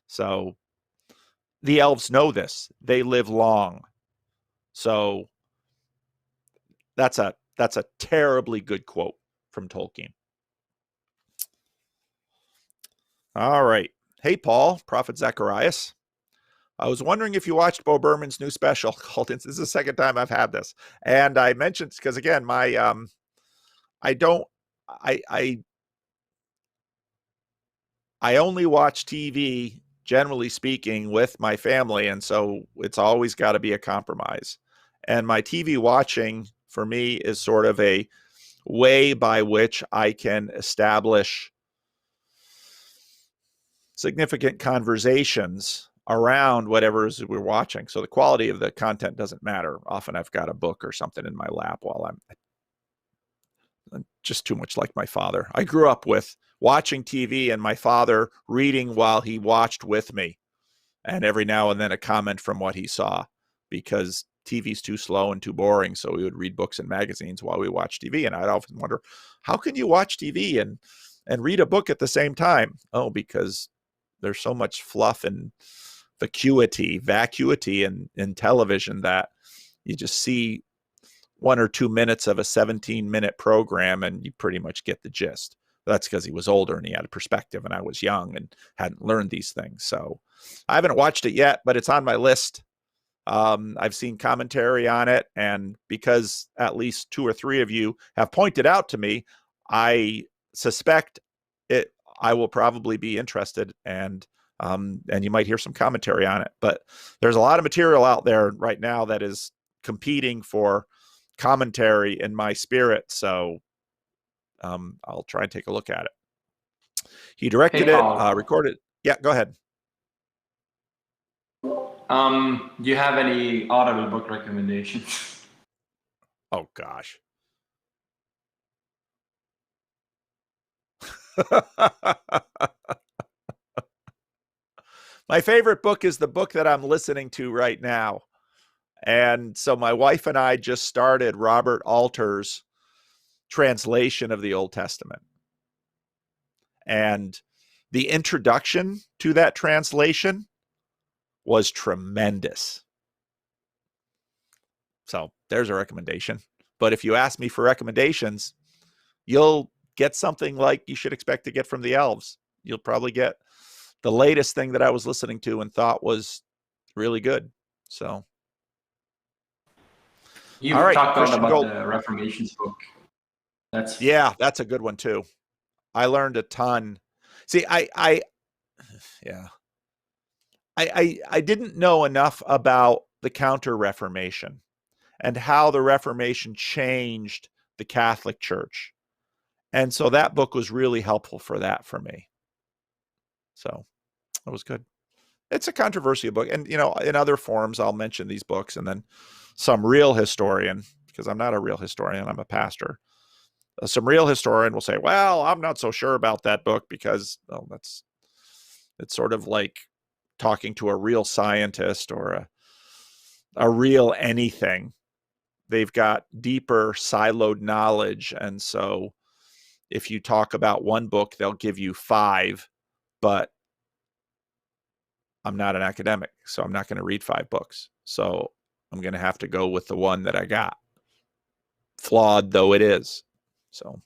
S1: So the elves know this. They live long. So that's a terribly good quote from Tolkien. All right. Hey, Paul, Prophet Zacharias. I was wondering if you watched Bo Berman's new special called, this is the second time I've had this. And I mentioned, because again, my, I only watch TV, generally speaking, with my family. And so it's always got to be a compromise. And my TV watching for me is sort of a way by which I can establish significant conversations around whatever is we're watching. So the quality of the content doesn't matter. Often I've got a book or something in my lap while I'm just too much like my father. I grew up with watching TV and my father reading while he watched with me, and every now and then a comment from what he saw, because TV's too slow and too boring. So we would read books and magazines while we watch TV. And I'd often wonder, how can you watch TV and read a book at the same time? Oh, because there's so much fluff and vacuity in television that you just see 1 or 2 minutes of a 17-minute program and you pretty much get the gist. That's because he was older and he had a perspective, and I was young and hadn't learned these things. So I haven't watched it yet, but it's on my list. I've seen commentary on it, and because at least 2 or 3 of you have pointed out to me, I suspect I will probably be interested, and you might hear some commentary on it. But there's a lot of material out there right now that is competing for commentary in my spirit. So I'll try and take a look at it. He directed it, recorded. Yeah, go ahead.
S6: Do you have any Audible book recommendations?
S1: Oh gosh. My favorite book is the book that I'm listening to right now. And so my wife and I just started Robert Alter's translation of the Old Testament. And the introduction to that translation was tremendous. So there's a recommendation. But if you ask me for recommendations, you'll get something like you should expect to get from the elves. You'll probably get the latest thing that I was listening to and thought was really good. So
S6: You've
S1: all right,
S6: talked
S1: Christian
S6: about
S1: Gold.
S6: the Reformations book. That's
S1: that's a good one too. I learned a ton. See, I didn't know enough about the Counter-Reformation and how the Reformation changed the Catholic Church. And so that book was really helpful for that for me. So it was good. It's a controversial book. And, you know, in other forums, I'll mention these books, and then some real historian, because I'm not a real historian, I'm a pastor. Some real historian will say, well, I'm not so sure about that book because, well, it's sort of like talking to a real scientist or a real anything. They've got deeper siloed knowledge. And so if you talk about one book, they'll give you 5, but I'm not an academic, so I'm not going to read 5 books. So I'm going to have to go with the one that I got, flawed though it is. So,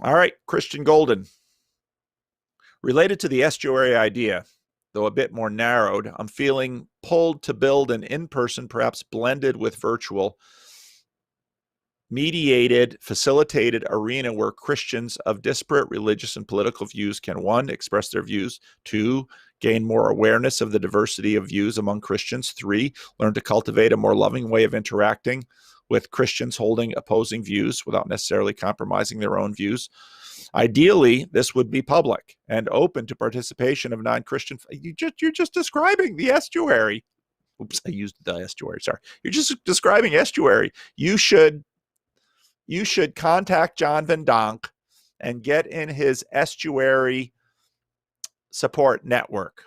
S1: all right, Christian Golden. Related to the estuary idea, though a bit more narrowed, I'm feeling pulled to build an in-person, perhaps blended with virtual, mediated, facilitated arena where Christians of disparate religious and political views can, 1, express their views, 2, gain more awareness of the diversity of views among Christians, 3, learn to cultivate a more loving way of interacting with Christians holding opposing views without necessarily compromising their own views. Ideally, this would be public and open to participation of non-Christian. You're just describing the estuary. Oops, I used the estuary. Sorry. You're just describing estuary. You should contact John Van Donk and get in his estuary support network.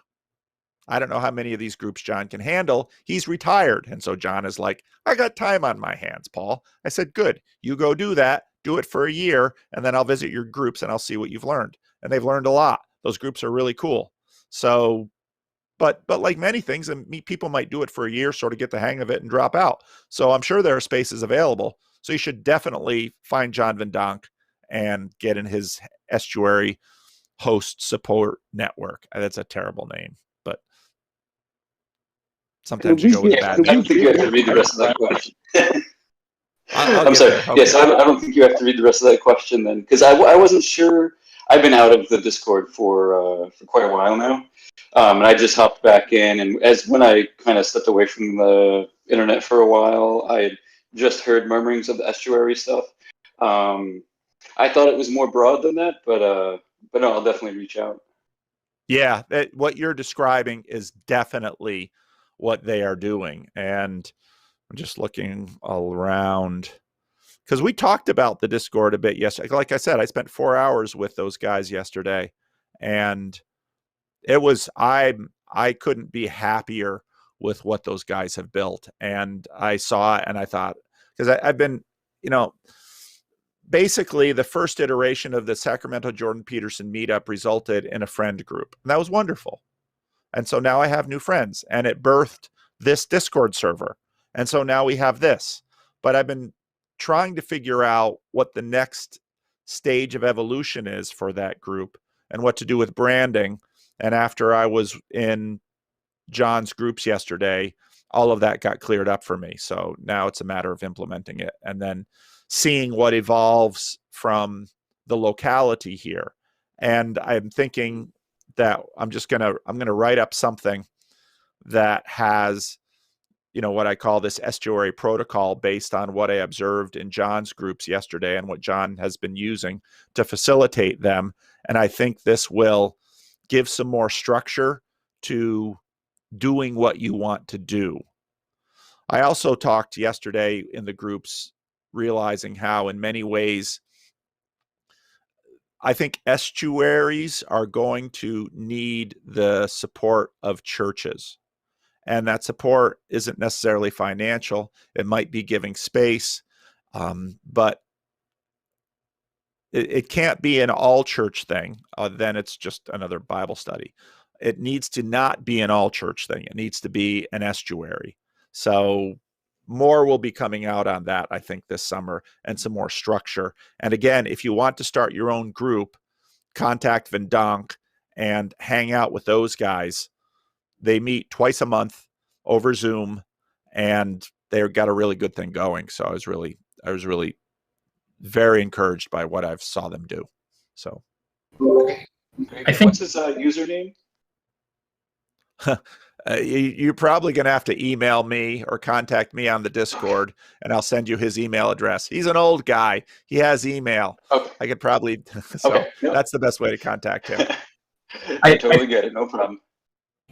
S1: I don't know how many of these groups John can handle. He's retired. And so John is like, I got time on my hands, Paul. I said, good. You go do that. Do it for a year. And then I'll visit your groups and I'll see what you've learned. And they've learned a lot. Those groups are really cool. So, but like many things, and people might do it for a year, sort of get the hang of it and drop out. So I'm sure there are spaces available. So you should definitely find John Van Donk and get in his estuary host support network. That's a terrible name, but sometimes you go with bad.
S7: I don't think you have to read the rest of that question.
S1: I'm
S7: sorry.
S1: Okay.
S7: Yes, I don't think you have to read the rest of that question then, because I wasn't sure. I've been out of the Discord for quite a while now, and I just hopped back in. And when I kind of stepped away from the internet for a while, I had just heard murmurings of the estuary stuff. I thought it was more broad than that, but no, I'll definitely reach out.
S1: Yeah, what you're describing is definitely what they are doing. And I'm just looking all around because we talked about the Discord a bit yesterday. Like I said, I spent 4 hours with those guys yesterday, and it was I couldn't be happier with what those guys have built. And I saw it and I thought, because I've been, basically the first iteration of the Sacramento Jordan Peterson meetup resulted in a friend group, and that was wonderful. And so now I have new friends, and it birthed this Discord server. And so now we have this. But I've been trying to figure out what the next stage of evolution is for that group and what to do with branding. And after I was in John's groups yesterday, all of that got cleared up for me. So now it's a matter of implementing it and then seeing what evolves from the locality here. And I'm thinking that I'm going to write up something that has, what I call this estuary protocol based on what I observed in John's groups yesterday and what John has been using to facilitate them. And I think this will give some more structure to doing what you want to do. I also talked yesterday in the groups, realizing how in many ways I think estuaries are going to need the support of churches. And that support isn't necessarily financial. It might be giving space, but it can't be an all church thing. Then it's just another Bible study. It needs to not be an all church thing. It needs to be an estuary. So more will be coming out on that, I think, this summer, and some more structure. And again, if you want to start your own group, contact Vervaeke and hang out with those guys. They meet twice a month over Zoom, and they've got a really good thing going. So I was really very encouraged by what I saw them do. So
S7: I think, what's his username?
S1: You're probably going to have to email me or contact me on the Discord, and I'll send you his email address. He's an old guy. He has email.
S7: Okay.
S1: I could probably, that's the best way to contact him.
S7: I totally get it. No problem.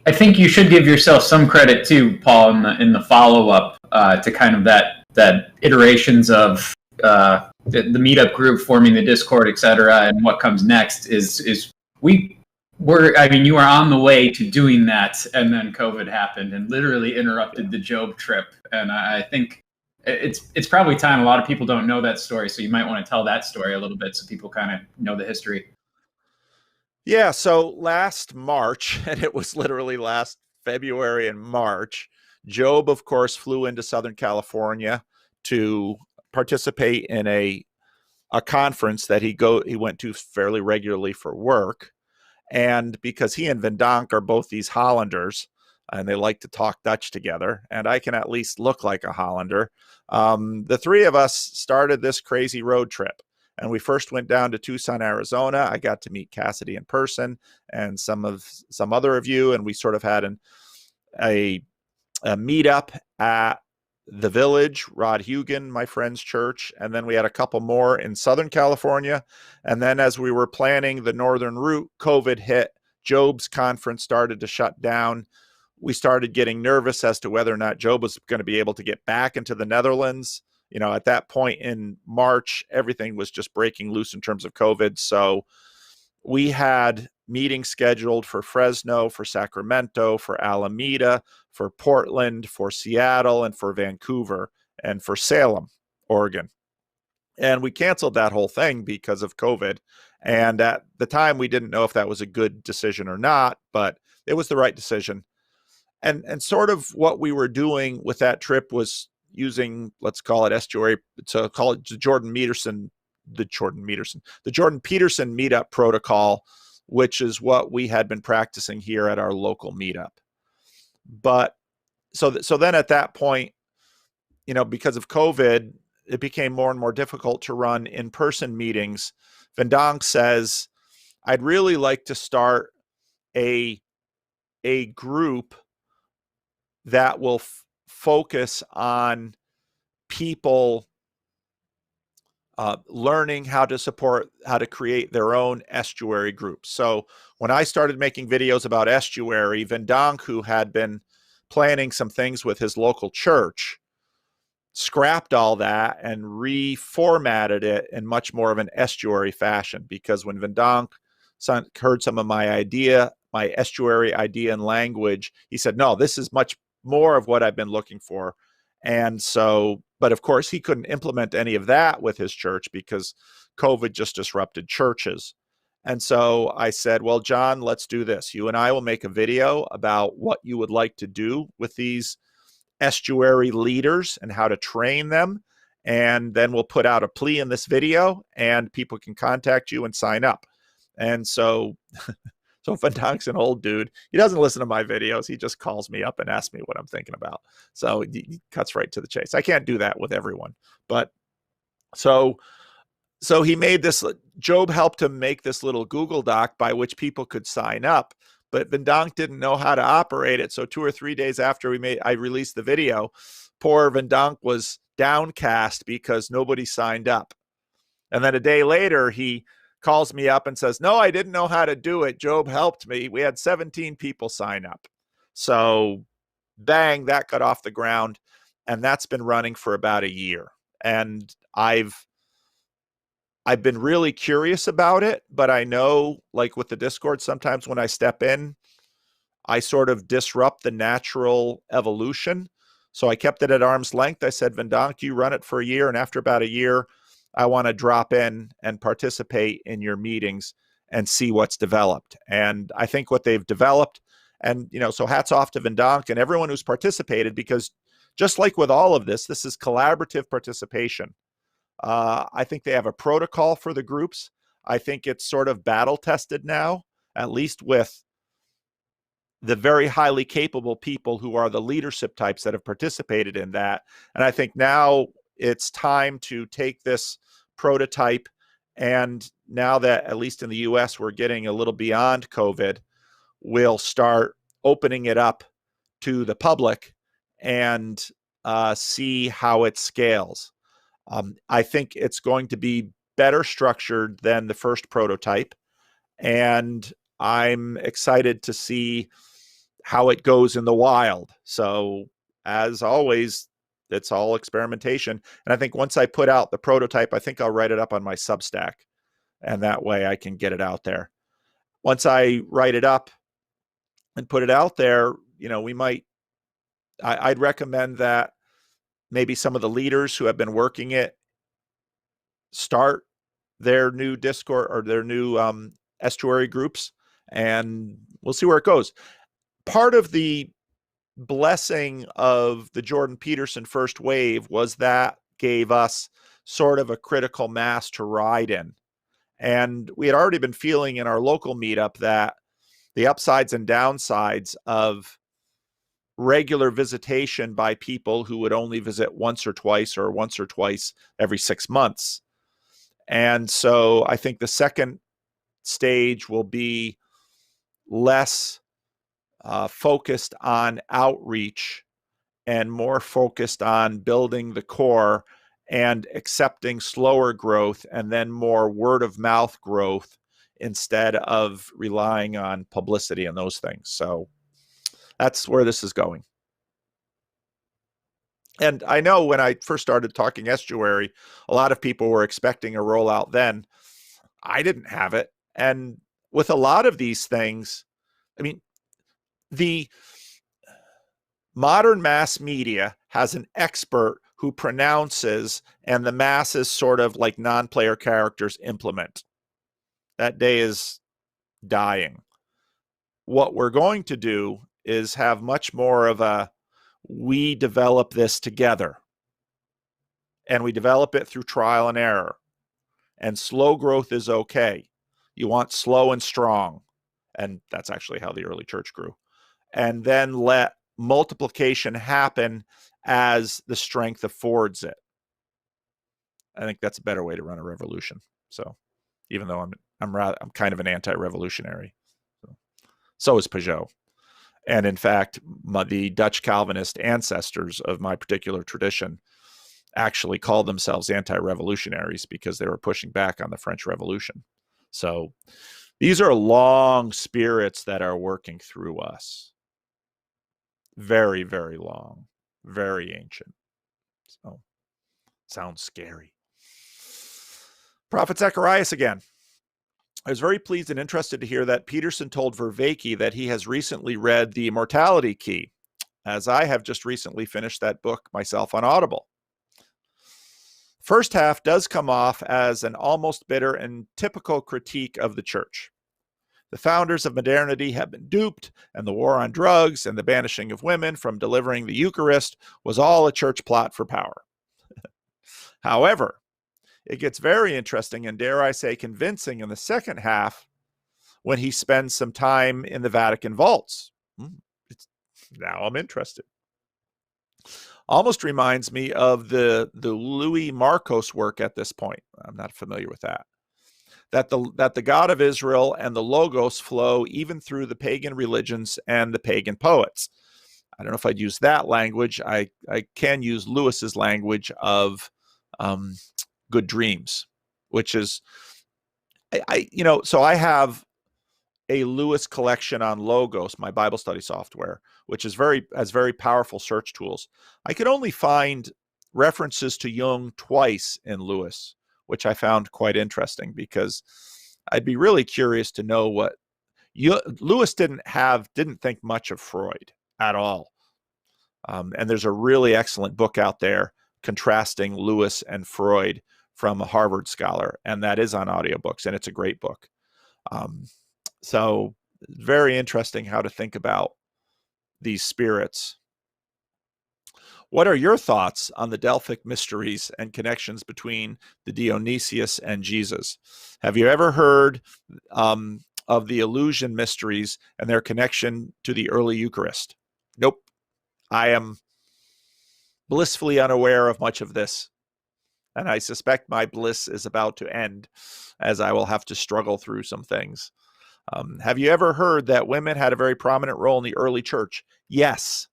S8: I think you should give yourself some credit too, Paul, in the follow-up to kind of that iterations of the meetup group, forming the Discord, etc., and what comes next is you were on the way to doing that, and then COVID happened and literally interrupted the Job trip. And I think it's probably time. A lot of people don't know that story, so you might want to tell that story a little bit so people kind of know the history.
S1: Yeah, so last March, and it was literally last February and March, Job, of course, flew into Southern California to participate in a conference that he went to fairly regularly for work. And because he and Vervaeke are both these Hollanders, and they like to talk Dutch together, and I can at least look like a Hollander, the three of us started this crazy road trip. And we first went down to Tucson, Arizona. I got to meet Cassidy in person and some other of you, and we sort of had a meetup at the Village, Rod Hugan, my friend's church, and then we had a couple more in Southern California. And then as we were planning the northern route, COVID hit. Job's conference started to shut down. We started getting nervous as to whether or not Job was going to be able to get back into the Netherlands. You know, at that point in March, everything was just breaking loose in terms of COVID. So we had meetings scheduled for Fresno, for Sacramento, for Alameda, for Portland, for Seattle, and for Vancouver, and for Salem, Oregon. And we canceled that whole thing because of COVID. And at the time, we didn't know if that was a good decision or not, but it was the right decision. And sort of what we were doing with that trip was using, let's call it estuary, to call it the Jordan Peterson meetup protocol, which is what we had been practicing here at our local meetup. But so then at that point, you know, because of COVID, it became more and more difficult to run in-person meetings. Vervaeke says, I'd really like to start a group that will focus on people learning how to create their own estuary groups. So when I started making videos about estuary, Vervaeke, who had been planning some things with his local church, scrapped all that and reformatted it in much more of an estuary fashion. Because when Vervaeke heard some of my estuary idea and language, he said, no, this is much more of what I've been looking for. And so, but of course, he couldn't implement any of that with his church because COVID just disrupted churches. And so I said, well, John, let's do this. You and I will make a video about what you would like to do with these estuary leaders and how to train them. And then we'll put out a plea in this video and people can contact you and sign up. And so Vervaeke's an old dude. He doesn't listen to my videos. He just calls me up and asks me what I'm thinking about. So he cuts right to the chase. I can't do that with everyone. But so he made this, Job helped him make this little Google Doc by which people could sign up. But Vervaeke didn't know how to operate it. So 2 or 3 days after I released the video, poor Vervaeke was downcast because nobody signed up. And then a day later, he calls me up and says, no, I didn't know how to do it. Job helped me. We had 17 people sign up. So bang, that got off the ground, and that's been running for about a year. And I've been really curious about it, but I know, like with the Discord, sometimes when I step in, I sort of disrupt the natural evolution. So I kept it at arm's length. I said, Vervaeke, you run it for a year, and after about a year, I want to drop in and participate in your meetings and see what's developed. And I think what they've developed, and so hats off to Vervaeke and everyone who's participated, because just like with all of this, this is collaborative participation. I think they have a protocol for the groups. I think it's sort of battle tested now, at least with the very highly capable people who are the leadership types that have participated in that. And I think now it's time to take this prototype, and now that, at least in the US, we're getting a little beyond COVID, we'll start opening it up to the public and see how it scales. I think it's going to be better structured than the first prototype, and I'm excited to see how it goes in the wild. So, as always, it's all experimentation. And I think once I put out the prototype, I think I'll write it up on my Substack, and that way I can get it out there. Once I write it up and put it out there, I'd recommend that maybe some of the leaders who have been working it start their new Discord or their new estuary groups, and we'll see where it goes. Part of the blessing of the Jordan Peterson first wave was that gave us sort of a critical mass to ride in. And we had already been feeling in our local meetup that the upsides and downsides of regular visitation by people who would only visit once or twice every 6 months. And so I think the second stage will be less focused on outreach and more focused on building the core and accepting slower growth and then more word of mouth growth instead of relying on publicity and those things. So that's where this is going. And I know when I first started talking estuary, a lot of people were expecting a rollout then. I didn't have it. And with a lot of these things, I mean, the modern mass media has an expert who pronounces, and the masses sort of like non-player characters implement. That day is dying. What we're going to do is have much more of a, we develop this together, and we develop it through trial and error. And slow growth is okay. You want slow and strong. And that's actually how the early church grew. And then let multiplication happen as the strength affords it. I think that's a better way to run a revolution. So, even though I'm kind of an anti-revolutionary, so is Pageau. And in fact, the Dutch Calvinist ancestors of my particular tradition actually called themselves anti-revolutionaries because they were pushing back on the French Revolution. So these are long spirits that are working through us. Very, very long, very ancient. So sounds scary. Prophet Zacharias again. I was very pleased and interested to hear that Peterson told Vervaeke that he has recently read The Immortality Key, as I have just recently finished that book myself on Audible. First half does come off as an almost bitter and typical critique of the church. The founders of modernity have been duped, and the war on drugs and the banishing of women from delivering the Eucharist was all a church plot for power. However, it gets very interesting and, dare I say, convincing in the second half when he spends some time in the Vatican vaults. Now I'm interested. Almost reminds me of the Louis Marcos work at this point. I'm not familiar with that. That the God of Israel and the Logos flow even through the pagan religions and the pagan poets. I don't know if I'd use that language. I can use Lewis's language of good dreams, which is, so I have a Lewis collection on Logos, my Bible study software, which is has very powerful search tools. I could only find references to Jung twice in Lewis, which I found quite interesting, because I'd be really curious to know what Lewis didn't think much of Freud at all. And there's a really excellent book out there contrasting Lewis and Freud from a Harvard scholar, and that is on audiobooks, and it's a great book. So very interesting how to think about these spirits. What are your thoughts on the Delphic mysteries and connections between the Dionysius and Jesus? Have you ever heard of the illusion mysteries and their connection to the early Eucharist? Nope. I am blissfully unaware of much of this, and I suspect my bliss is about to end, as I will have to struggle through some things. Have you ever heard that women had a very prominent role in the early church? Yes.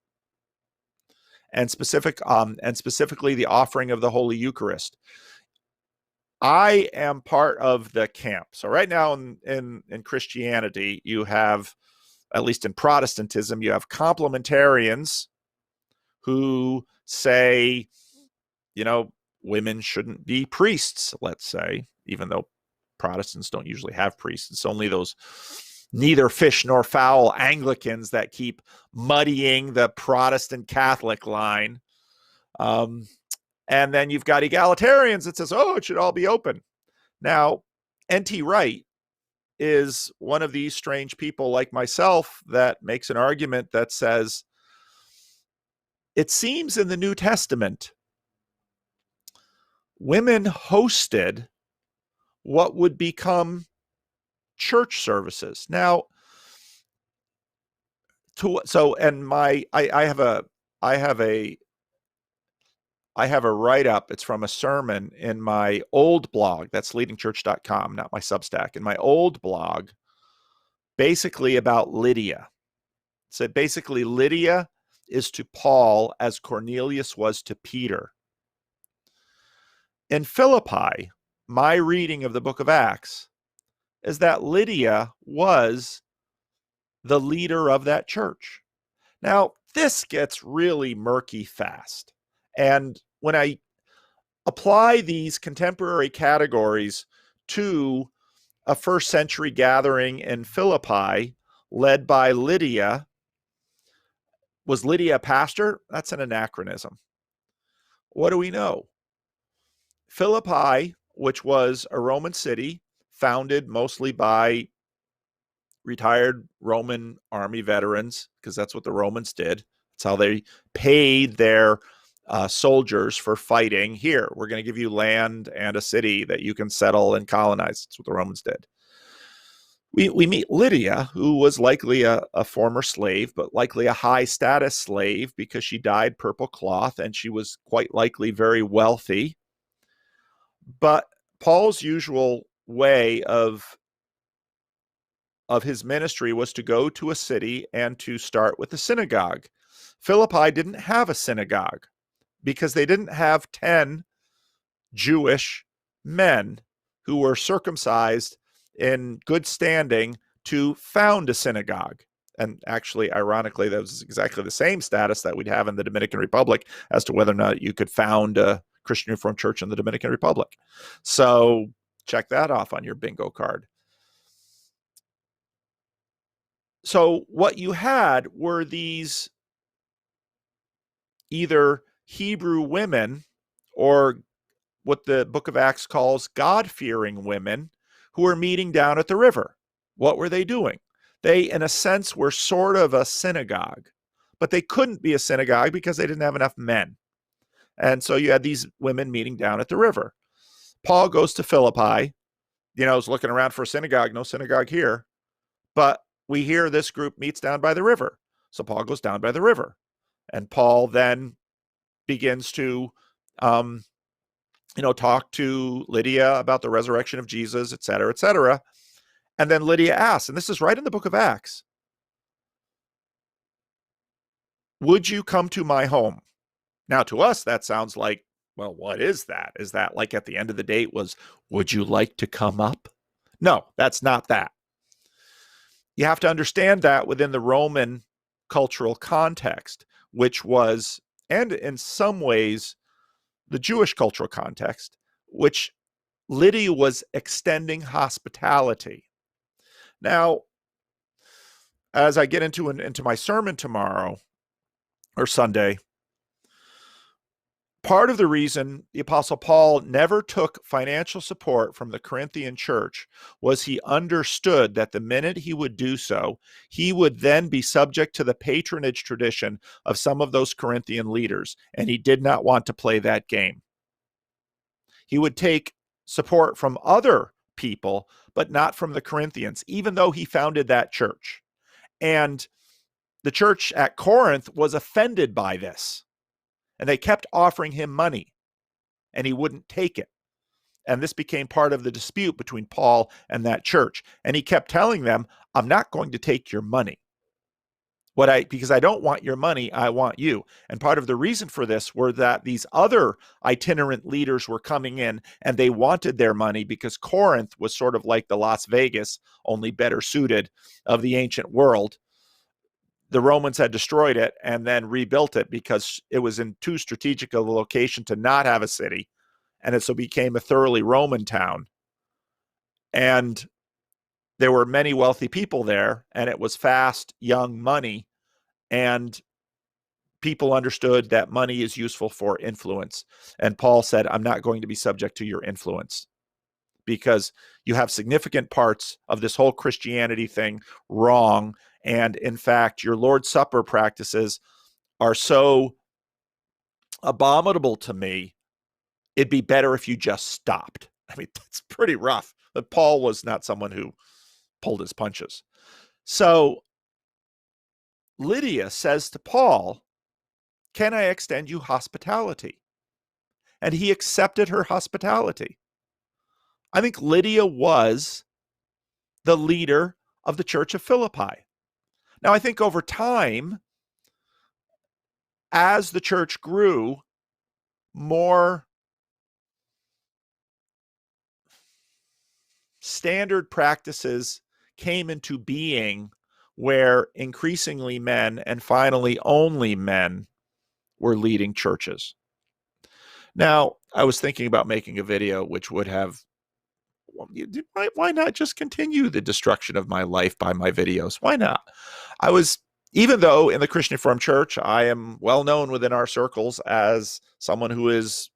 S1: And specifically the offering of the Holy Eucharist. I am part of the camp. So right now in Christianity, you have, at least in Protestantism, you have complementarians who say, women shouldn't be priests, let's say, even though Protestants don't usually have priests. It's only those neither fish nor fowl Anglicans that keep muddying the Protestant Catholic line. And then you've got egalitarians that says, it should all be open. Now, N.T. Wright is one of these strange people like myself that makes an argument that says, it seems in the New Testament, women hosted what would become church services. Now, I have a write-up. It's from a sermon in my old blog. That's leadingchurch.com, not my Substack. In my old blog, basically about Lydia. It said basically Lydia is to Paul as Cornelius was to Peter. In Philippi, my reading of the book of Acts is that Lydia was the leader of that church. Now, this gets really murky fast. And when I apply these contemporary categories to a first century gathering in Philippi led by Lydia, was Lydia a pastor? That's an anachronism. What do we know? Philippi, which was a Roman city founded mostly by retired Roman army veterans, because that's what the Romans did. That's how they paid their soldiers for fighting. Here, we're going to give you land and a city that you can settle and colonize. That's what the Romans did. We meet Lydia, who was likely a former slave, but likely a high status slave because she dyed purple cloth, and she was quite likely very wealthy. But Paul's usual way of his ministry was to go to a city and to start with a synagogue. Philippi didn't have a synagogue because they didn't have 10 Jewish men who were circumcised in good standing to found a synagogue. And actually, ironically, that was exactly the same status that we'd have in the Dominican Republic as to whether or not you could found a Christian Reformed church in the Dominican Republic. So check that off on your bingo card. So what you had were these either Hebrew women or what the book of Acts calls God-fearing women who were meeting down at the river. What were they doing? They, in a sense, were sort of a synagogue, but they couldn't be a synagogue because they didn't have enough men. And so you had these women meeting down at the river. Paul goes to Philippi, is looking around for a synagogue, no synagogue here. But we hear this group meets down by the river. So Paul goes down by the river. And Paul then begins to, talk to Lydia about the resurrection of Jesus, et cetera, et cetera. And then Lydia asks, and this is right in the book of Acts, would you come to my home? Now, to us, that sounds like, well, what is that? Is that like at the end of the date was, would you like to come up? No, that's not that. you have to understand that within the Roman cultural context, which was, and in some ways, the Jewish cultural context, which Lydia was extending hospitality. Now, as I get into my sermon tomorrow or Sunday, part of the reason the Apostle Paul never took financial support from the Corinthian church was he understood that the minute he would do so, he would then be subject to the patronage tradition of some of those Corinthian leaders, and he did not want to play that game. He would take support from other people, but not from the Corinthians, even though he founded that church. And the church at Corinth was offended by this. And they kept offering him money, and he wouldn't take it. And this became part of the dispute between Paul and that church. And he kept telling them, I'm not going to take your money. Because I don't want your money, I want you. And part of the reason for this were that these other itinerant leaders were coming in and they wanted their money because Corinth was sort of like the Las Vegas, only better suited, of the ancient world. The Romans had destroyed it and then rebuilt it because it was in too strategic a location to not have a city. And it so became a thoroughly Roman town. And there were many wealthy people there, and it was fast, young money. And people understood that money is useful for influence. And Paul said, I'm not going to be subject to your influence because you have significant parts of this whole Christianity thing wrong. And in fact, your Lord's Supper practices are so abominable to me, it'd be better if you just stopped. I mean, that's pretty rough. But Paul was not someone who pulled his punches. So Lydia says to Paul, can I extend you hospitality? And he accepted her hospitality. I think Lydia was the leader of the church of Philippi. Now, I think over time, as the church grew, more standard practices came into being where increasingly men and finally only men were leading churches. Now, I was thinking about making a video which would have, why not just continue the destruction of my life by my videos? Why not? Even though in the Christian Reformed Church, I am well known within our circles as someone who is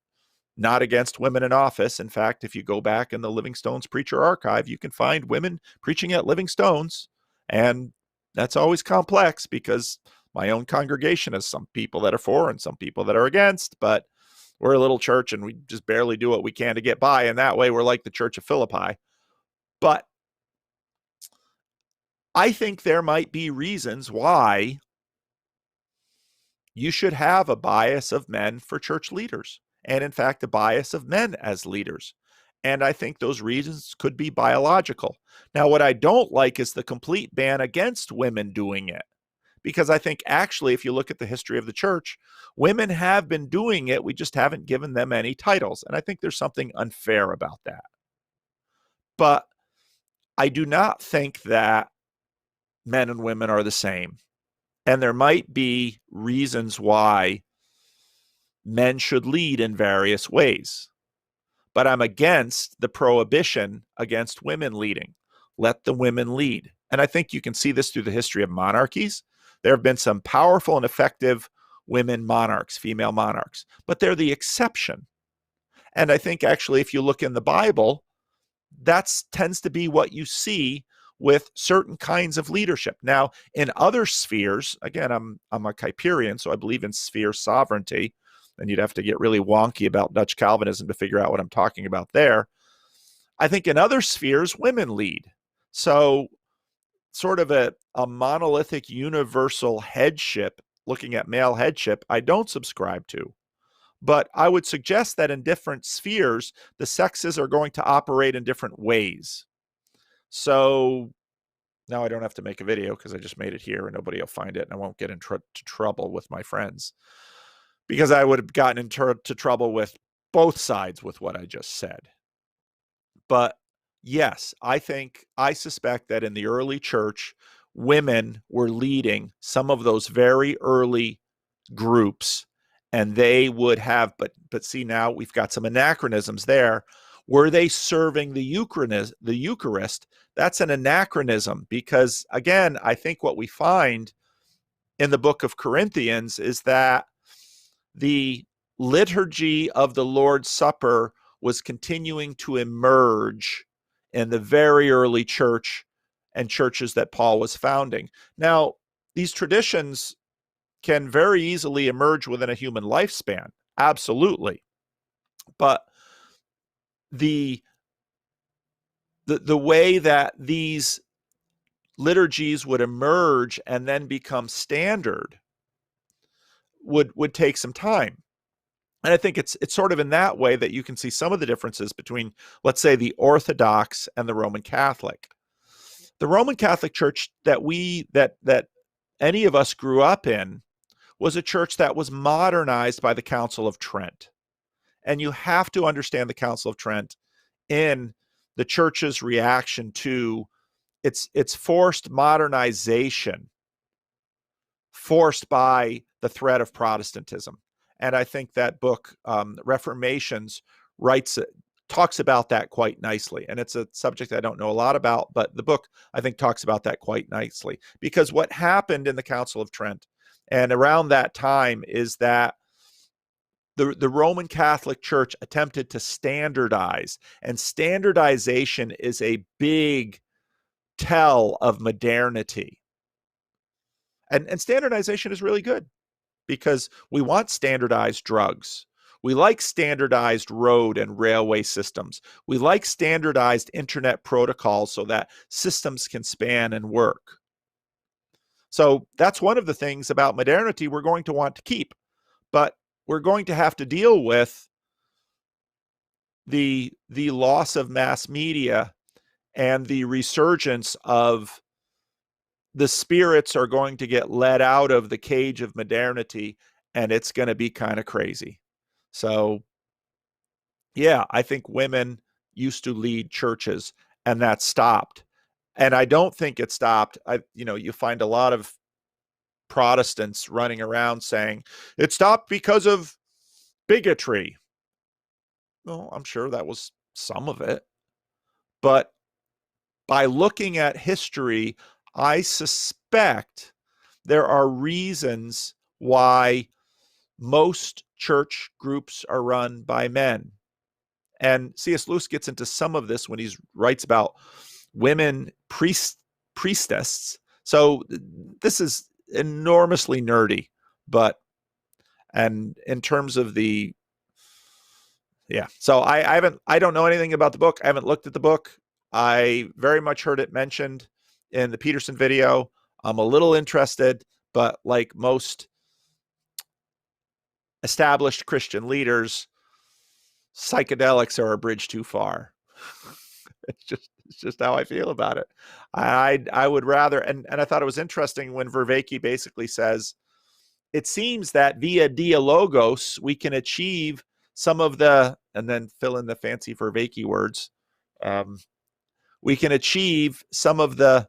S1: not against women in office. In fact, if you go back in the Living Stones Preacher Archive, you can find women preaching at Living Stones. And that's always complex because my own congregation has some people that are for and some people that are against, but we're a little church and we just barely do what we can to get by. And that way we're like the Church of Philippi. But I think there might be reasons why you should have a bias of men for church leaders. And in fact, a bias of men as leaders. And I think those reasons could be biological. Now, what I don't like is the complete ban against women doing it. Because I think actually, if you look at the history of the church, women have been doing it. We just haven't given them any titles. And I think there's something unfair about that. But I do not think that men and women are the same. And there might be reasons why men should lead in various ways. But I'm against the prohibition against women leading. Let the women lead. And I think you can see this through the history of monarchies. There have been some powerful and effective women monarchs, female monarchs, but they're the exception. And I think actually, if you look in the Bible, that tends to be what you see with certain kinds of leadership. Now, in other spheres, again, I'm a Kuyperian, so I believe in sphere sovereignty, and you'd have to get really wonky about Dutch Calvinism to figure out what I'm talking about there. I think in other spheres, women lead. So sort of a monolithic universal headship, looking at male headship, I don't subscribe to. But I would suggest that in different spheres, the sexes are going to operate in different ways. So now I don't have to make a video because I just made it here and nobody will find it and I won't get into trouble with my friends. Because I would have gotten into trouble with both sides with what I just said. But yes, I suspect that in the early church, women were leading some of those very early groups, and they would have, but see, now we've got some anachronisms there. Were they serving the Eucharist? That's an anachronism, because again, I think what we find in the book of Corinthians is that the liturgy of the Lord's Supper was continuing to emerge in the very early church and churches that Paul was founding. Now, these traditions can very easily emerge within a human lifespan, absolutely. But the way that these liturgies would emerge and then become standard would take some time. And I think it's sort of in that way that you can see some of the differences between, let's say, the Orthodox and the Roman Catholic. The Roman Catholic Church that any of us grew up in was a church that was modernized by the Council of Trent. And you have to understand the Council of Trent in the church's reaction to its forced modernization, forced by the threat of Protestantism. And I think that book, Reformations, talks about that quite nicely. And it's a subject I don't know a lot about, but the book, I think, talks about that quite nicely. Because what happened in the Council of Trent and around that time is that the Roman Catholic Church attempted to standardize, and standardization is a big tell of modernity. And standardization is really good, because we want standardized drugs. We like standardized road and railway systems. We like standardized internet protocols so that systems can span and work. So that's one of the things about modernity we're going to want to keep. But we're going to have to deal with the loss of mass media and the resurgence of the spirits are going to get let out of the cage of modernity, and it's going to be kind of crazy. So, yeah, I think women used to lead churches, and that stopped. And I don't think it stopped. You find a lot of Protestants running around saying it stopped because of bigotry. Well, I'm sure that was some of it. But by looking at history, I suspect there are reasons why most church groups are run by men. And C.S. Lewis gets into some of this when he writes about women priestesses. So this is enormously nerdy, and in terms of so I don't know anything about the book. I haven't looked at the book. I very much heard it mentioned in the Peterson video. I'm a little interested, but like most established Christian leaders, psychedelics are a bridge too far. It's just how I feel about it. I would rather, and I thought it was interesting when Vervaeke basically says, it seems that via dialogos we can achieve some of the, and then fill in the fancy Vervaeke words, we can achieve some of the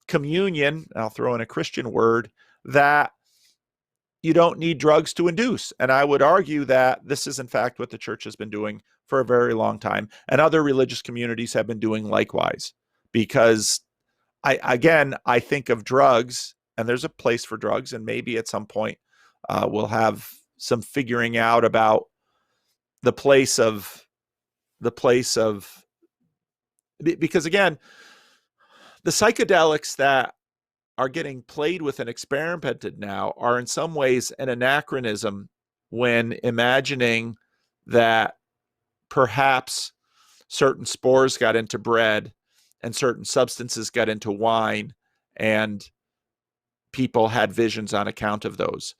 S1: communion, I'll throw in a Christian word, that you don't need drugs to induce. And I would argue that this is in fact what the church has been doing for a very long time. And other religious communities have been doing likewise. Because I think of drugs, and there's a place for drugs, and maybe at some point we'll have some figuring out about the place of, because again, the psychedelics that are getting played with and experimented now are in some ways an anachronism when imagining that perhaps certain spores got into bread and certain substances got into wine and people had visions on account of those.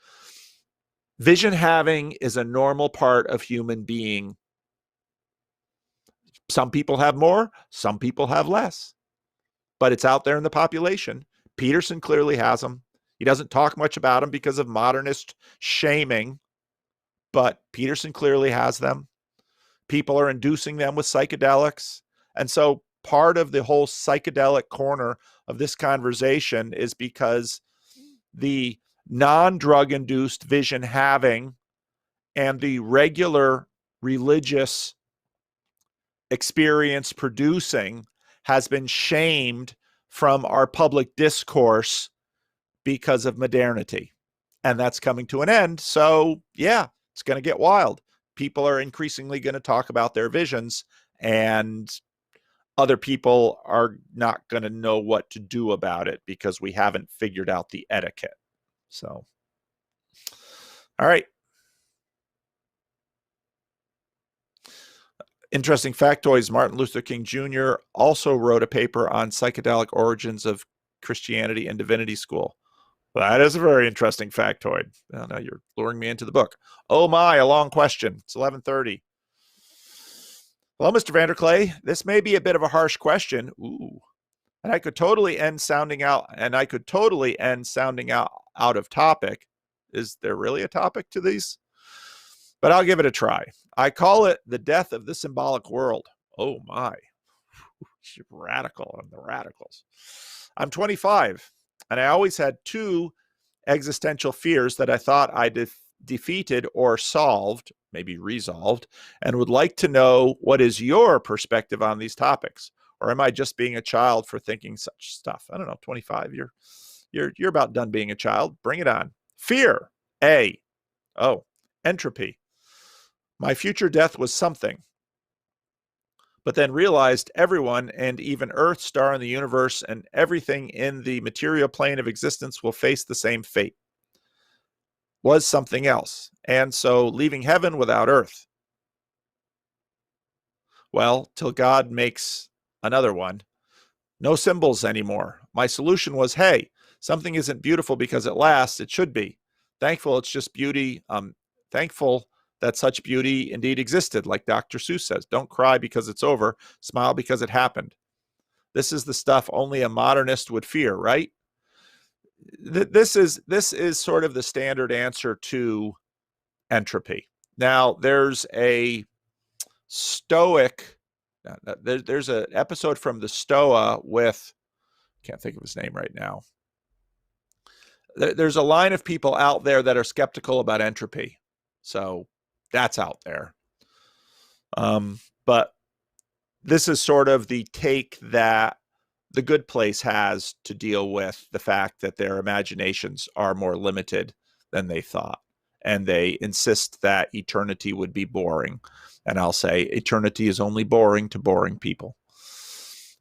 S1: Vision having is a normal part of human being. Some people have more, some people have less, but it's out there in the population. Peterson clearly has them. He doesn't talk much about them because of modernist shaming, but Peterson clearly has them. People are inducing them with psychedelics. And so part of the whole psychedelic corner of this conversation is because the non-drug induced vision having and the regular religious experience producing has been shamed from our public discourse because of modernity. And that's coming to an end. So yeah, it's going to get wild. People are increasingly going to talk about their visions, and other people are not going to know what to do about it because we haven't figured out the etiquette. So, all right. Interesting factoids. Martin Luther King Jr. also wrote a paper on psychedelic origins of Christianity in Divinity School. That is a very interesting factoid. Well, now you're luring me into the book. Oh my, a long question. It's 11:30. Hello, Mr. Vanderclay. This may be a bit of a harsh question. Ooh. And I could totally end sounding out out of topic. Is there really a topic to these? But I'll give it a try. I call it the death of the symbolic world. Oh my. Radical on the radicals. I'm 25, and I always had two existential fears that I thought I defeated or solved, maybe resolved, and would like to know what is your perspective on these topics. Or am I just being a child for thinking such stuff? I don't know, 25, you're about done being a child. Bring it on. Fear. A. Oh, entropy. My future death was something, but then realized everyone and even Earth, star in the universe, and everything in the material plane of existence will face the same fate. Was something else. And so leaving heaven without Earth. Well, till God makes another one. No symbols anymore. My solution was, hey, something isn't beautiful because it lasts. It should be. Thankful it's just beauty. Thankful that such beauty indeed existed, like Dr. Seuss says. Don't cry because it's over. Smile because it happened. This is the stuff only a modernist would fear, right? This is sort of the standard answer to entropy. Now, there's a Stoic. There's an episode from the Stoa with, can't think of his name right now. There's a line of people out there that are skeptical about entropy. So that's out there. But this is sort of the take that the Good Place has to deal with the fact that their imaginations are more limited than they thought. And they insist that eternity would be boring. And I'll say eternity is only boring to boring people.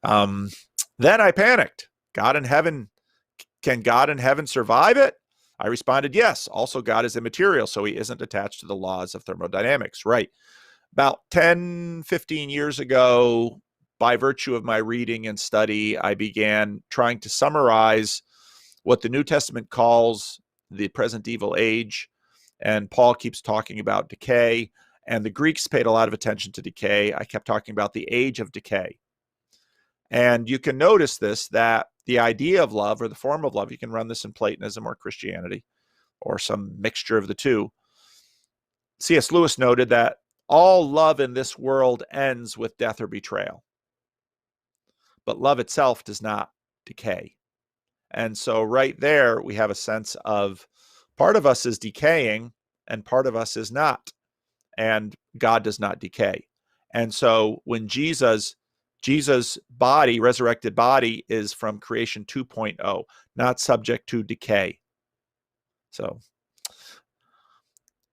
S1: Then I panicked. God in heaven, can God in heaven survive it? I responded, yes. Also, God is immaterial, so he isn't attached to the laws of thermodynamics. Right. About 10, 15 years ago, by virtue of my reading and study, I began trying to summarize what the New Testament calls the present evil age. And Paul keeps talking about decay. And the Greeks paid a lot of attention to decay. I kept talking about the age of decay. And you can notice this, that the idea of love or the form of love, you can run this in Platonism or Christianity or some mixture of the two. C.S. Lewis noted that all love in this world ends with death or betrayal. But love itself does not decay. And so right there, we have a sense of part of us is decaying and part of us is not. And God does not decay. And so when Jesus' body, resurrected body, is from creation 2.0, not subject to decay. So,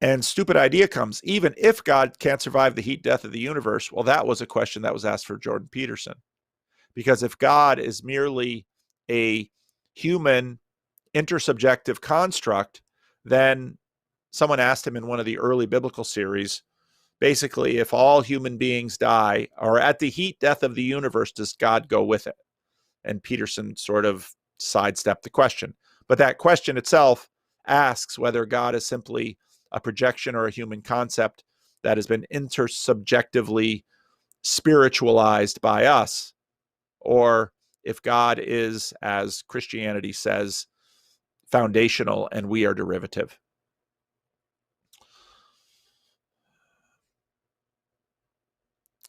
S1: and stupid idea comes, even if God can't survive the heat death of the universe, well, that was a question that was asked for Jordan Peterson. Because if God is merely a human intersubjective construct, then someone asked him in one of the early biblical series, basically, if all human beings die, or at the heat death of the universe, does God go with it? And Peterson sort of sidestepped the question. But that question itself asks whether God is simply a projection or a human concept that has been intersubjectively spiritualized by us, or if God is, as Christianity says, foundational and we are derivative.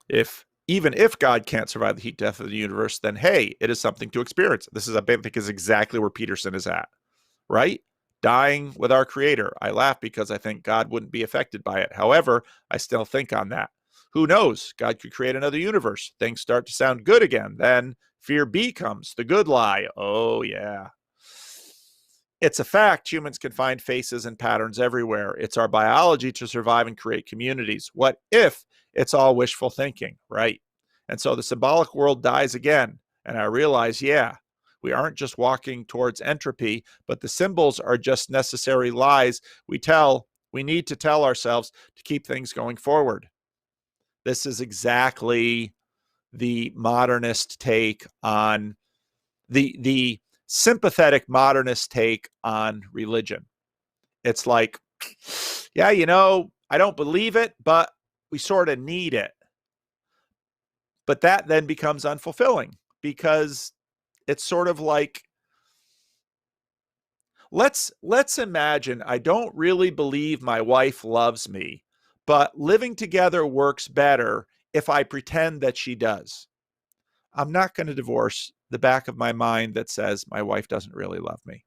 S1: If even if God can't survive the heat death of the universe, then hey, it is something to experience. This is, I think, is exactly where Peterson is at, right? Dying with our creator. I laugh because I think God wouldn't be affected by it. However, I still think on that. Who knows? God could create another universe. Things start to sound good again. Then fear B comes, the good lie. Oh, yeah. It's a fact humans can find faces and patterns everywhere. It's our biology to survive and create communities. What if it's all wishful thinking, right? And so the symbolic world dies again. And I realize, yeah, we aren't just walking towards entropy, but the symbols are just necessary lies we need to tell ourselves to keep things going forward. This is exactly the modernist take on the sympathetic modernist take on religion. It's like, yeah, I don't believe it, but we sort of need it. But that then becomes unfulfilling because it's sort of like, let's imagine I don't really believe my wife loves me, but living together works better if I pretend that she does. I'm not going to divorce the back of my mind that says my wife doesn't really love me.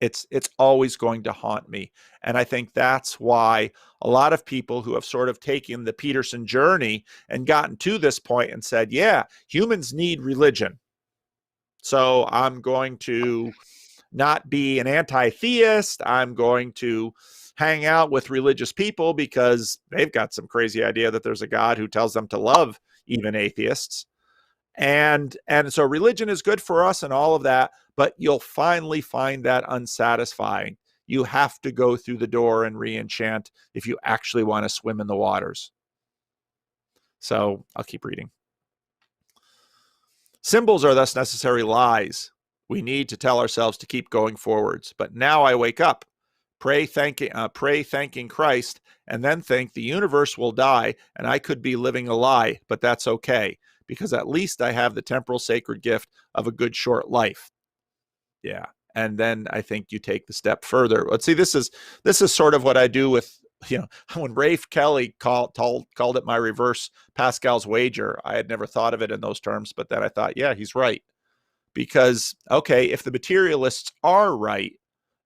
S1: It's always going to haunt me. And I think that's why a lot of people who have sort of taken the Peterson journey and gotten to this point and said, yeah, humans need religion. So I'm going to not be an anti-theist. I'm going to hang out with religious people because they've got some crazy idea that there's a God who tells them to love even atheists. And so religion is good for us and all of that, but you'll finally find that unsatisfying. You have to go through the door and re-enchant if you actually want to swim in the waters. So I'll keep reading. Symbols are thus necessary lies we need to tell ourselves to keep going forwards. But now I wake up, pray thanking Christ, and then think the universe will die and I could be living a lie, but that's okay, because at least I have the temporal sacred gift of a good short life. Yeah. And then I think you take the step further. Let's see, this is sort of what I do with, when Rafe Kelly called it my reverse Pascal's wager. I had never thought of it in those terms, but then I thought, yeah, he's right. Because, okay, if the materialists are right,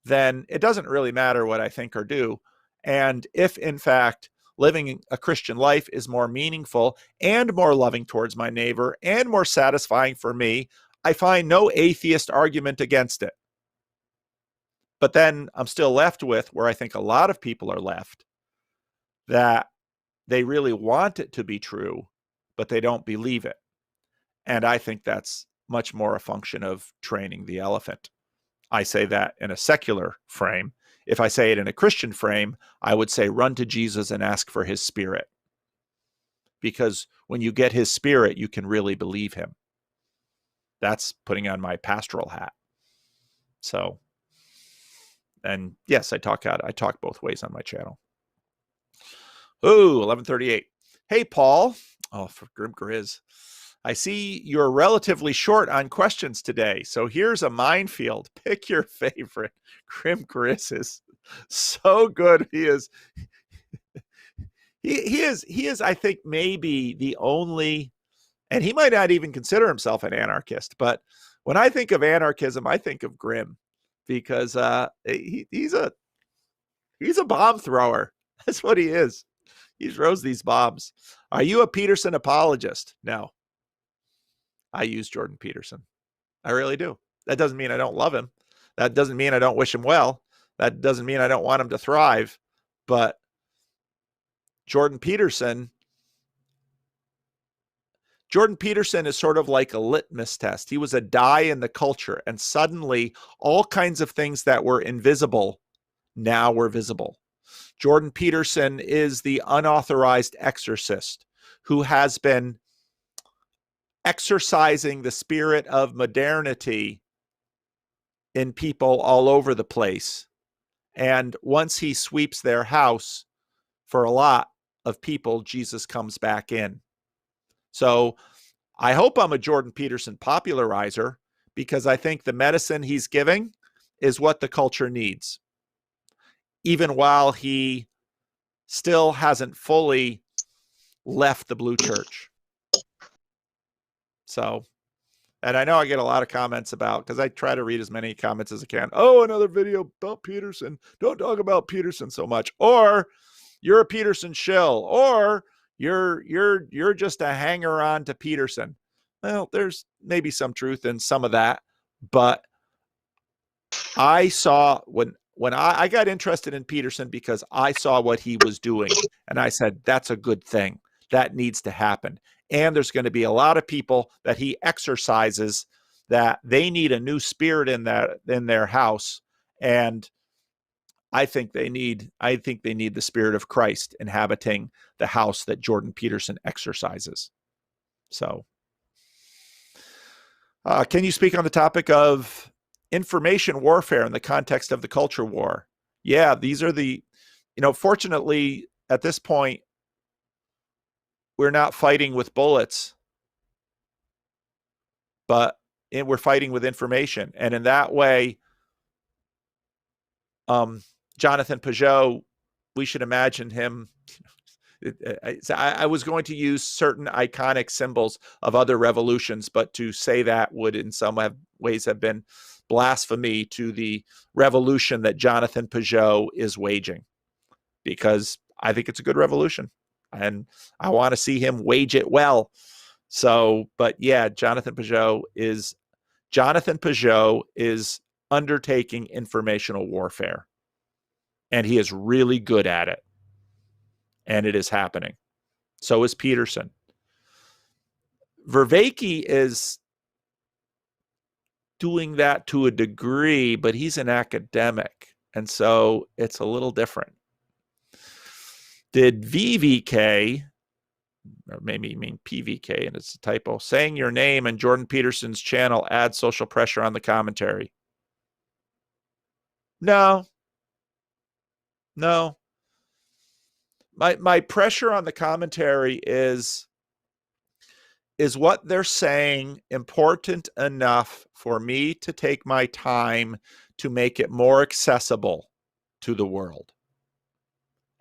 S1: then it doesn't really matter what I think or do. And if, in fact, living a Christian life is more meaningful and more loving towards my neighbor and more satisfying for me, I find no atheist argument against it. But then I'm still left with where I think a lot of people are left, that they really want it to be true, but they don't believe it. And I think that's much more a function of training the elephant. I say that in a secular frame. If I say it in a Christian frame, I would say run to Jesus and ask for his spirit. Because when you get his spirit, you can really believe him. That's putting on my pastoral hat. So, and yes, I talk both ways on my channel. Ooh, 1138. Hey, Paul. Oh, for Grim Grizz. I see you're relatively short on questions today, so here's a minefield. Pick your favorite. Grim Grizz is so good. He is, I think, maybe the only, and he might not even consider himself an anarchist, but when I think of anarchism, I think of Grim, because he's a bomb thrower. That's what he is. He throws these bombs. Are you a Peterson apologist? No. I use Jordan Peterson. I really do. That doesn't mean I don't love him. That doesn't mean I don't wish him well. That doesn't mean I don't want him to thrive. But Jordan Peterson is sort of like a litmus test. He was a dye in the culture, and suddenly all kinds of things that were invisible now were visible. Jordan Peterson is the unauthorized exorcist who has been exercising the spirit of modernity in people all over the place. And once he sweeps their house, for a lot of people, Jesus comes back in. So I hope I'm a Jordan Peterson popularizer, because I think the medicine he's giving is what the culture needs, even while he still hasn't fully left the blue church. So, and I know I get a lot of comments about, because I try to read as many comments as I can. Oh, another video about Peterson. Don't talk about Peterson so much. Or you're a Peterson shill. Or you're just a hanger on to Peterson. Well, there's maybe some truth in some of that, but I saw when I got interested in Peterson because I saw what he was doing, and I said, that's a good thing. That needs to happen. And there's going to be a lot of people that he exercises that they need a new spirit in their house. And I think they need the spirit of Christ inhabiting the house that Jordan Peterson exercises. So, can you speak on the topic of information warfare in the context of the culture war? Yeah, these are fortunately at this point, we're not fighting with bullets, but we're fighting with information. And in that way, Jonathan Pageau, we should imagine him. I was going to use certain iconic symbols of other revolutions, but to say that would in some ways have been blasphemy to the revolution that Jonathan Pageau is waging, because I think it's a good revolution and I want to see him wage it well. So, but yeah, Jonathan Pageau is undertaking informational warfare, and he is really good at it. And it is happening. So is Peterson. Vervaeke is doing that to a degree, but he's an academic. And so it's a little different. Did VVK, or maybe you mean PVK, and it's a typo, saying your name and Jordan Peterson's channel add social pressure on the commentary? No. My pressure on the commentary is what they're saying important enough for me to take my time to make it more accessible to the world?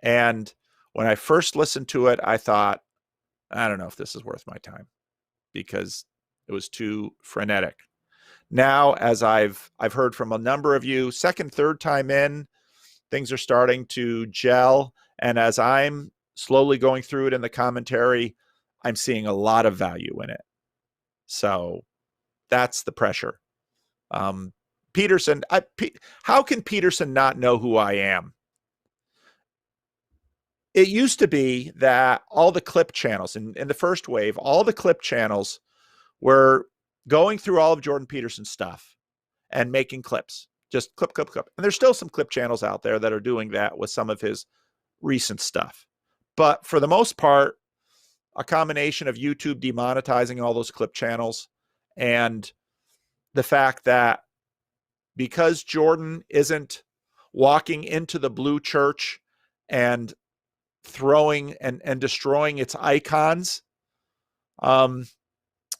S1: And when I first listened to it, I thought, I don't know if this is worth my time, because it was too frenetic. Now, as I've heard from a number of you, second, third time in, things are starting to gel. And as I'm slowly going through it in the commentary, I'm seeing a lot of value in it. So that's the pressure. Peterson, how can Peterson not know who I am? It used to be that all the clip channels, in the first wave, all the clip channels were going through all of Jordan Peterson's stuff and making clips. Just clip. And there's still some clip channels out there that are doing that with some of his recent stuff. But for the most part, a combination of YouTube demonetizing all those clip channels and the fact that because Jordan isn't walking into the blue church and throwing and destroying its icons,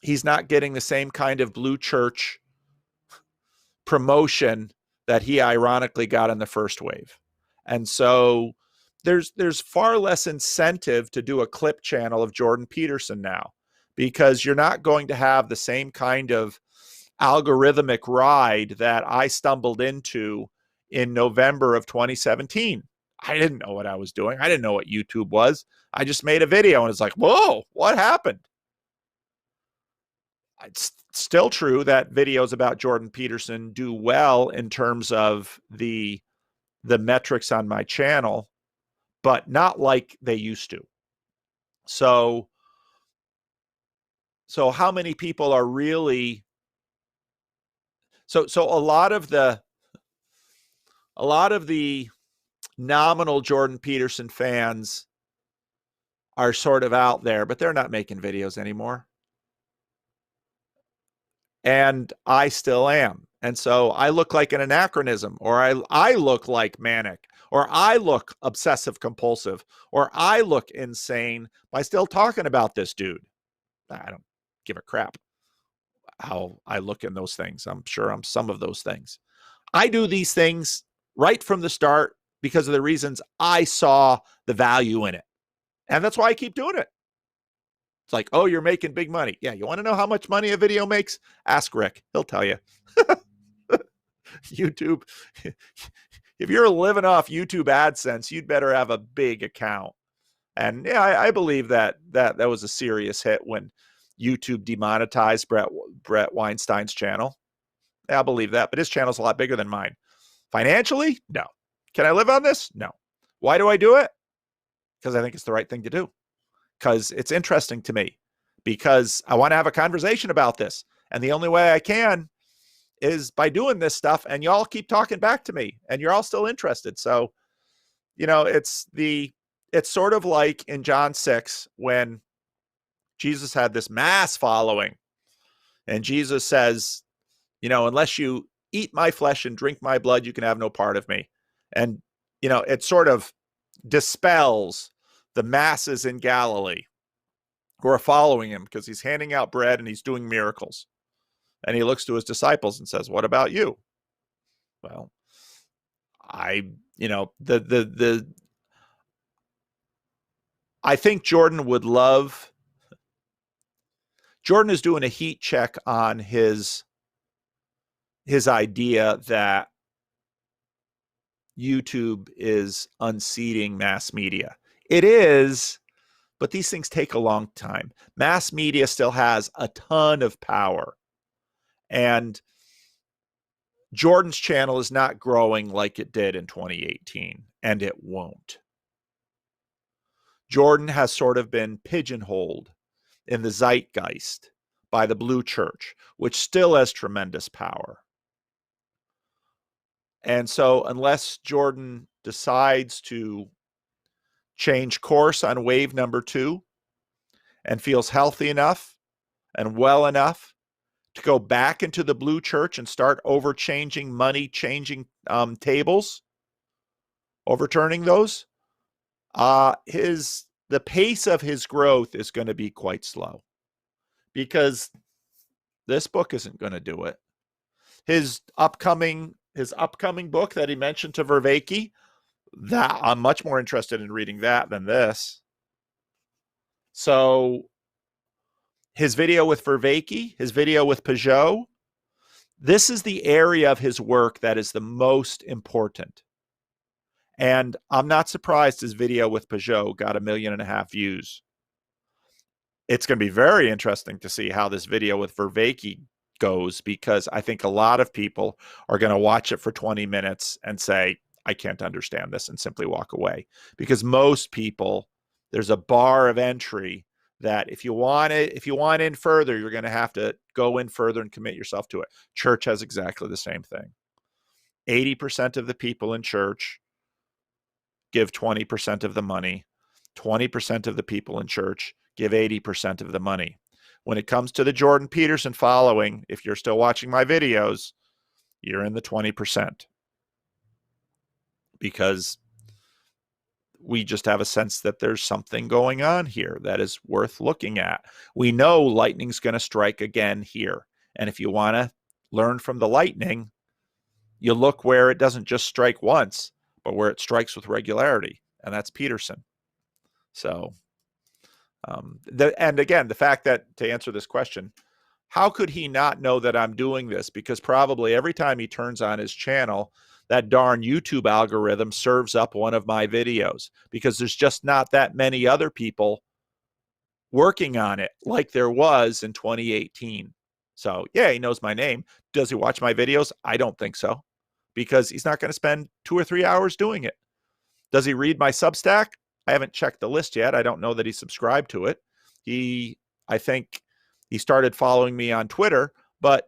S1: he's not getting the same kind of blue church promotion that he ironically got in the first wave. And so there's far less incentive to do a clip channel of Jordan Peterson now, because you're not going to have the same kind of algorithmic ride that I stumbled into in November of 2017. I didn't know what I was doing. I didn't know what YouTube was. I just made a video and it's like, whoa, what happened? It's still true that videos about Jordan Peterson do well in terms of the metrics on my channel, but not like they used to. So how many people are really, so a lot of the nominal Jordan Peterson fans are sort of out there, but they're not making videos anymore. And I still am. And so I look like an anachronism, or I look like manic, or I look obsessive compulsive, or I look insane by still talking about this dude. I don't give a crap how I look in those things. I'm sure I'm some of those things. I do these things right from the start because of the reasons I saw the value in it. And that's why I keep doing it. It's like, oh, you're making big money. Yeah, you want to know how much money a video makes? Ask Rick. He'll tell you. YouTube, if you're living off YouTube AdSense, you'd better have a big account. And yeah, I believe that was a serious hit when YouTube demonetized Brett Weinstein's channel. Yeah, I believe that, but his channel's a lot bigger than mine. Financially, no. Can I live on this? No. Why do I do it? Because I think it's the right thing to do. Because it's interesting to me. Because I want to have a conversation about this. And the only way I can is by doing this stuff, and y'all keep talking back to me, and you're all still interested. So, you know, it's sort of like in John 6 when Jesus had this mass following, and Jesus says, you know, unless you eat my flesh and drink my blood, you can have no part of me. And, you know, it sort of dispels the masses in Galilee who are following him because he's handing out bread and he's doing miracles. And he looks to his disciples and says, what about you? Well, I think Jordan would love. Jordan is doing a heat check on his idea that YouTube is unseating mass media. It is, but these things take a long time. Mass media still has a ton of power. And Jordan's channel is not growing like it did in 2018, and it won't. Jordan has sort of been pigeonholed in the zeitgeist by the Blue Church, which still has tremendous power. And so unless Jordan decides to change course on wave number 2 and feels healthy enough and well enough to go back into the Blue Church and start overchanging money, changing tables, overturning those, the pace of his growth is going to be quite slow because this book isn't going to do it. His upcoming book that he mentioned to Vervaeke, that I'm much more interested in reading that than this. So his video with Vervaeke, his video with Pageau, this is the area of his work that is the most important. And I'm not surprised his video with Pageau got 1.5 million views. It's going to be very interesting to see how this video with Vervaeke goes, because I think a lot of people are going to watch it for 20 minutes and say, I can't understand this, and simply walk away. Because most people, there's a bar of entry that if you want in further, you're going to have to go in further and commit yourself to it. Church has exactly the same thing. 80% of the people in church give 20% of the money. 20% of the people in church give 80% of the money. When it comes to the Jordan Peterson following, if you're still watching my videos, you're in the 20%. Because we just have a sense that there's something going on here that is worth looking at. We know lightning's going to strike again here. And if you want to learn from the lightning, you look where it doesn't just strike once, but where it strikes with regularity. And that's Peterson. So, and again, the fact that, to answer this question, how could he not know that I'm doing this? Because probably every time he turns on his channel, that darn YouTube algorithm serves up one of my videos, because there's just not that many other people working on it like there was in 2018. So yeah, he knows my name. Does he watch my videos? I don't think so, because he's not going to spend 2 or 3 hours doing it. Does he read my Substack? I haven't checked the list yet. I don't know that he subscribed to it. I think he started following me on Twitter, but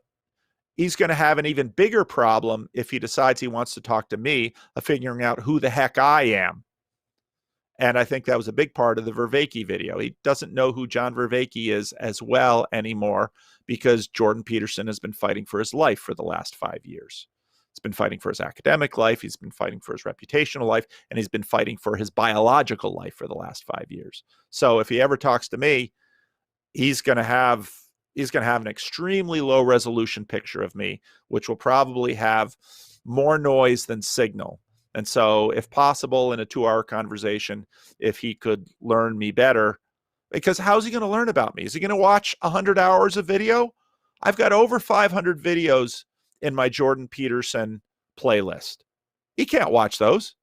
S1: he's going to have an even bigger problem if he decides he wants to talk to me of figuring out who the heck I am. And I think that was a big part of the Vervaeke video. He doesn't know who John Vervaeke is as well anymore, because Jordan Peterson has been fighting for his life for the last 5 years. He's been fighting for his academic life. He's been fighting for his reputational life, and he's been fighting for his biological life for the last 5 years. So if he ever talks to me, he's going to have an extremely low resolution picture of me, which will probably have more noise than signal. And so if possible, in a 2-hour conversation, if he could learn me better, Because how's he going to learn about me? Is he going to watch 100 hours of video? I've got over 500 videos in my Jordan Peterson playlist. He can't watch those.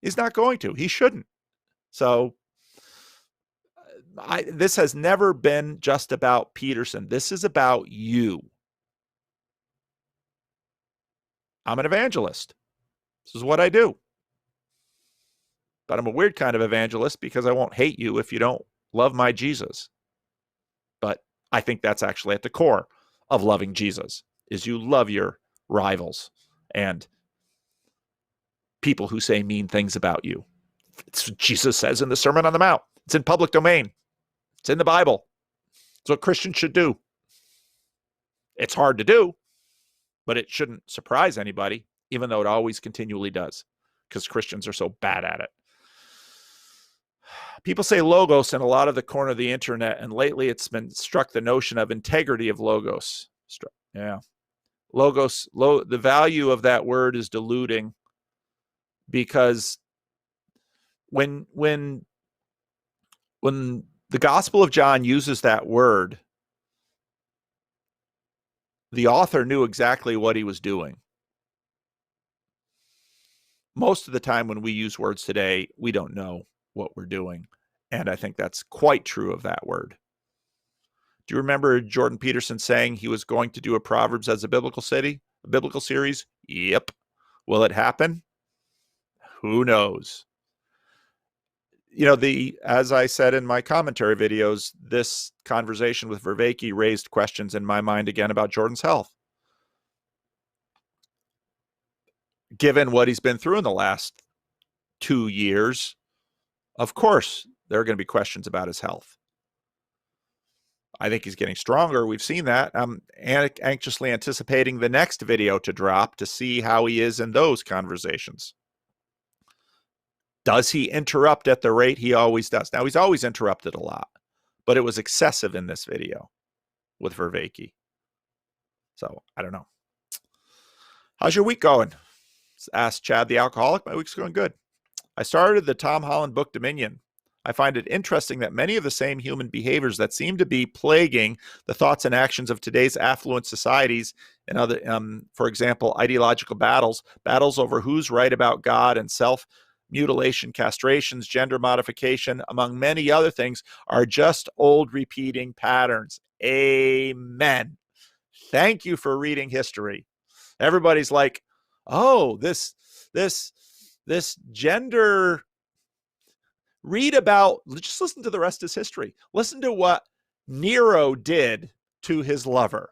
S1: He's not going to. He shouldn't. So this has never been just about Peterson. This is about you. I'm an evangelist. This is what I do. But I'm a weird kind of evangelist because I won't hate you if you don't love my Jesus. But I think that's actually at the core of loving Jesus, is you love your rivals and people who say mean things about you. It's what Jesus says in the Sermon on the Mount. It's in public domain. It's in the Bible. It's what Christians should do. It's hard to do, but it shouldn't surprise anybody, even though it always continually does, because Christians are so bad at it. People say logos in a lot of the corner of the internet, and lately it's been struck the notion of integrity of logos. Yeah. Logos, the value of that word is diluting, because when the Gospel of John uses that word, the author knew exactly what he was doing. Most of the time when we use words today, we don't know what we're doing. And I think that's quite true of that word. Do you remember Jordan Peterson saying he was going to do a Proverbs as a biblical series? Yep. Will it happen? Who knows? You know, as I said in my commentary videos, this conversation with Vervaeke raised questions in my mind again about Jordan's health. Given what he's been through in the last 2 years, of course, there are going to be questions about his health. I think he's getting stronger. We've seen that. I'm anxiously anticipating the next video to drop to see how he is in those conversations. Does he interrupt at the rate he always does? Now, he's always interrupted a lot, but it was excessive in this video with Vervaeke. So, I don't know. How's your week going? Asked Chad the Alcoholic. My week's going good. I started the Tom Holland book Dominion. I find it interesting that many of the same human behaviors that seem to be plaguing the thoughts and actions of today's affluent societies and other, for example, ideological battles over who's right about God and self-mutilation, castrations, gender modification, among many other things, are just old repeating patterns. Amen. Thank you for reading history. Everybody's like, oh, this gender. Just listen to the rest of his history. Listen to what Nero did to his lover.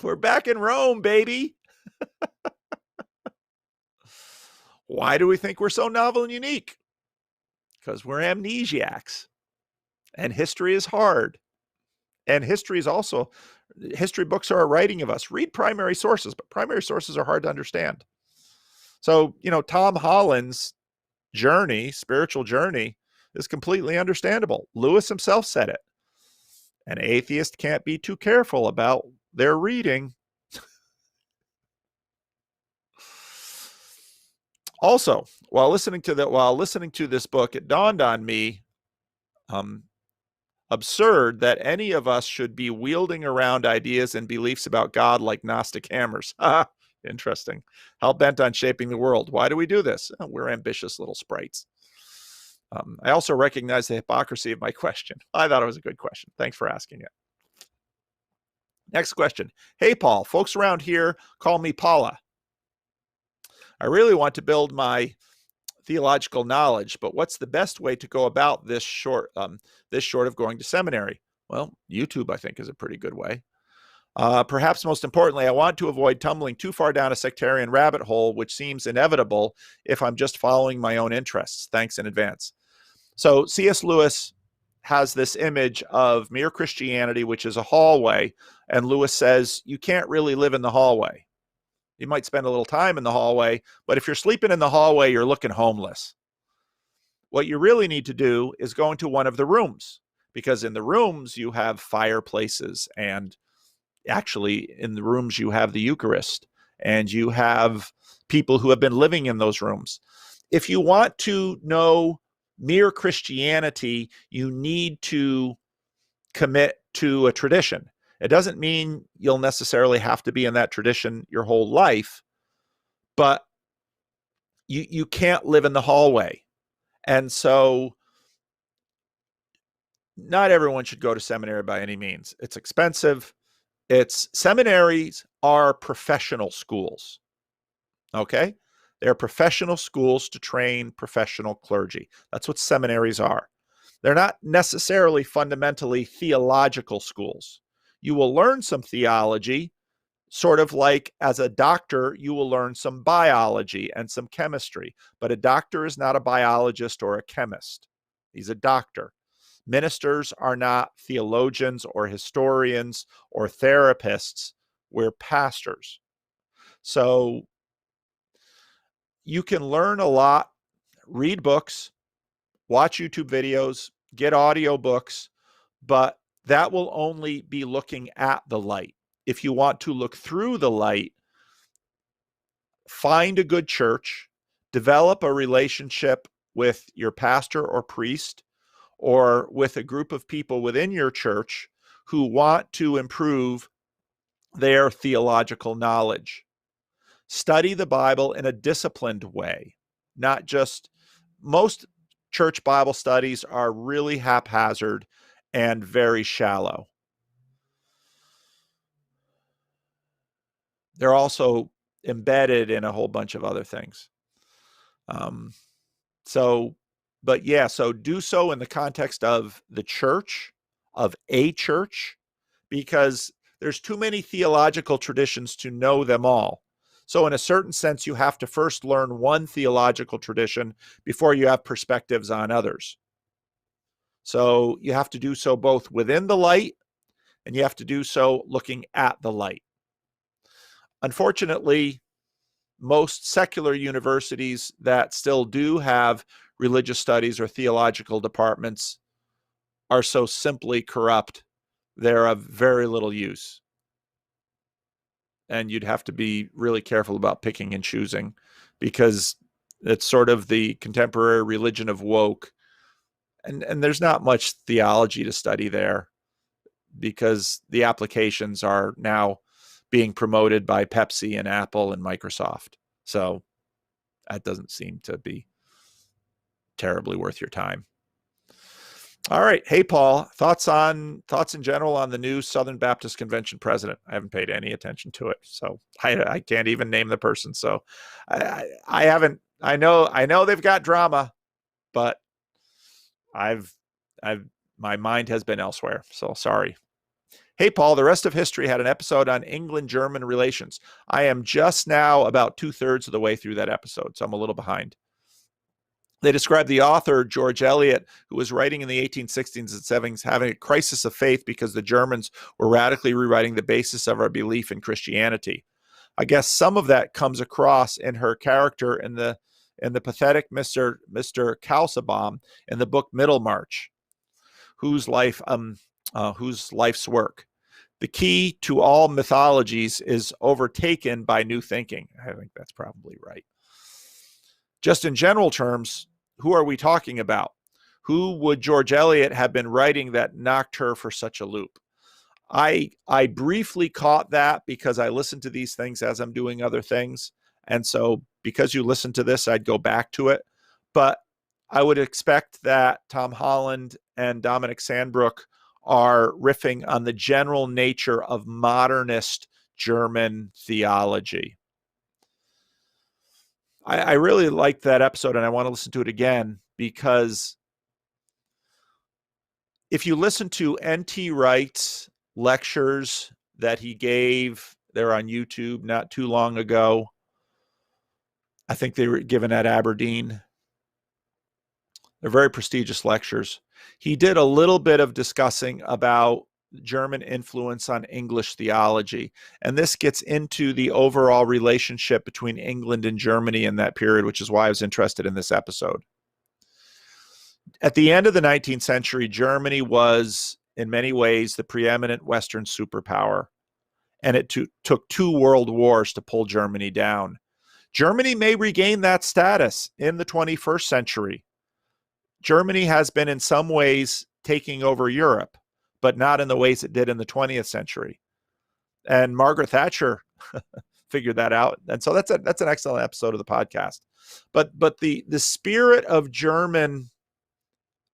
S1: We're back in Rome, baby. Why do we think we're so novel and unique? Because we're amnesiacs. And history is hard. And history books are a writing of us. Read primary sources, but primary sources are hard to understand. So, Tom Holland's spiritual journey, is completely understandable. Lewis himself said it. An atheist can't be too careful about their reading. Also, while listening to this book, it dawned on me, absurd that any of us should be wielding around ideas and beliefs about God like Gnostic hammers. Interesting. Hell bent on shaping the world. Why do we do this? We're ambitious little sprites. I also recognize the hypocrisy of my question. I thought it was a good question. Thanks for asking it. Next question. Hey, Paul. Folks around here call me Paula. I really want to build my theological knowledge, but what's the best way to go about this short of going to seminary? Well, YouTube, I think, is a pretty good way. Perhaps most importantly, I want to avoid tumbling too far down a sectarian rabbit hole, which seems inevitable if I'm just following my own interests. Thanks in advance. So C.S. Lewis has this image of mere Christianity, which is a hallway. And Lewis says, you can't really live in the hallway. You might spend a little time in the hallway, but if you're sleeping in the hallway, you're looking homeless. What you really need to do is go into one of the rooms, because in the rooms you have fireplaces, and actually in the rooms you have the Eucharist, and you have people who have been living in those rooms. If you want to know mere Christianity, you need to commit to a tradition. It doesn't mean you'll necessarily have to be in that tradition your whole life, but you can't live in the hallway. And so not everyone should go to seminary by any means. It's expensive. Seminaries are professional schools. Okay? They're professional schools to train professional clergy. That's what seminaries are. They're not necessarily fundamentally theological schools. You will learn some theology, sort of like as a doctor, you will learn some biology and some chemistry. But a doctor is not a biologist or a chemist. He's a doctor. Ministers are not theologians or historians or therapists. We're pastors. So you can learn a lot, read books, watch YouTube videos, get audio books, but that will only be looking at the light. If you want to look through the light, find a good church, develop a relationship with your pastor or priest, or with a group of people within your church who want to improve their theological knowledge. Study the Bible in a disciplined way, not just most church Bible studies are really haphazard and very shallow. They're also embedded in a whole bunch of other things. So do so in the context of the church, of a church, because there's too many theological traditions to know them all. So in a certain sense, you have to first learn one theological tradition before you have perspectives on others. So you have to do so both within the light, and you have to do so looking at the light. Unfortunately, most secular universities that still do have religious studies or theological departments are so simply corrupt, they're of very little use. And you'd have to be really careful about picking and choosing, because it's sort of the contemporary religion of woke. And there's not much theology to study there, because the applications are now being promoted by Pepsi and Apple and Microsoft. So that doesn't seem to be terribly worth your time. All right. Hey, Paul, thoughts in general on the new Southern Baptist Convention president? I haven't paid any attention to it, so I can't even name the person. So I haven't. I know they've got drama, but my mind has been elsewhere. So sorry. Hey, Paul, the rest of history had an episode on England-German relations. I am just now about 2/3 of the way through that episode, so I'm a little behind. They describe the author, George Eliot, who was writing in the 1860s and 70s, having a crisis of faith because the Germans were radically rewriting the basis of our belief in Christianity. I guess some of that comes across in her character in the pathetic Mr. Kalsebaum in the book Middlemarch, whose life's work. The key to all mythologies is overtaken by new thinking. I think that's probably right. Just in general terms, who are we talking about? Who would George Eliot have been writing that knocked her for such a loop? I briefly caught that because I listen to these things as I'm doing other things. And so because you listen to this, I'd go back to it. But I would expect that Tom Holland and Dominic Sandbrook are riffing on the general nature of modernist German theology. I really liked that episode, and I want to listen to it again, because if you listen to N.T. Wright's lectures that he gave, they're on YouTube not too long ago. I think they were given at Aberdeen. They're very prestigious lectures. He did a little bit of discussing about German influence on English theology. And this gets into the overall relationship between England and Germany in that period, which is why I was interested in this episode. At the end of the 19th century, Germany was, in many ways, the preeminent Western superpower. And it took 2 world wars to pull Germany down. Germany may regain that status in the 21st century. Germany has been in some ways taking over Europe, but not in the ways it did in the 20th century. And Margaret Thatcher figured that out. And so that's an excellent episode of the podcast. But the spirit of German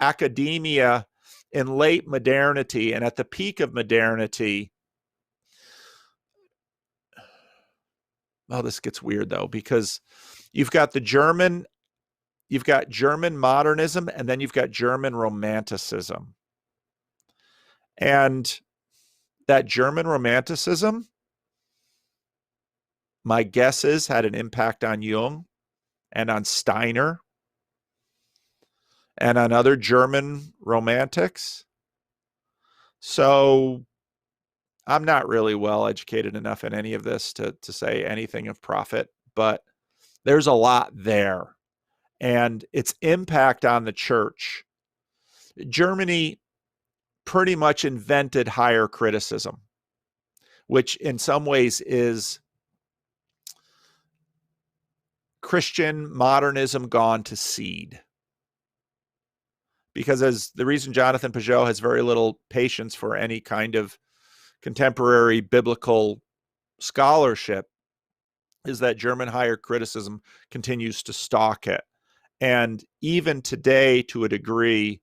S1: academia in late modernity and at the peak of modernity. Oh, this gets weird though, because you've got German modernism, and then you've got German romanticism. And that German romanticism, my guess is, had an impact on Jung and on Steiner and on other German romantics. So I'm not really well educated enough in any of this to say anything of profit, but there's a lot there. And its impact on the church. Germany pretty much invented higher criticism, which in some ways is Christian modernism gone to seed. Because as the reason Jonathan Pageau has very little patience for any kind of contemporary biblical scholarship is that German higher criticism continues to stalk it. And even today, to a degree,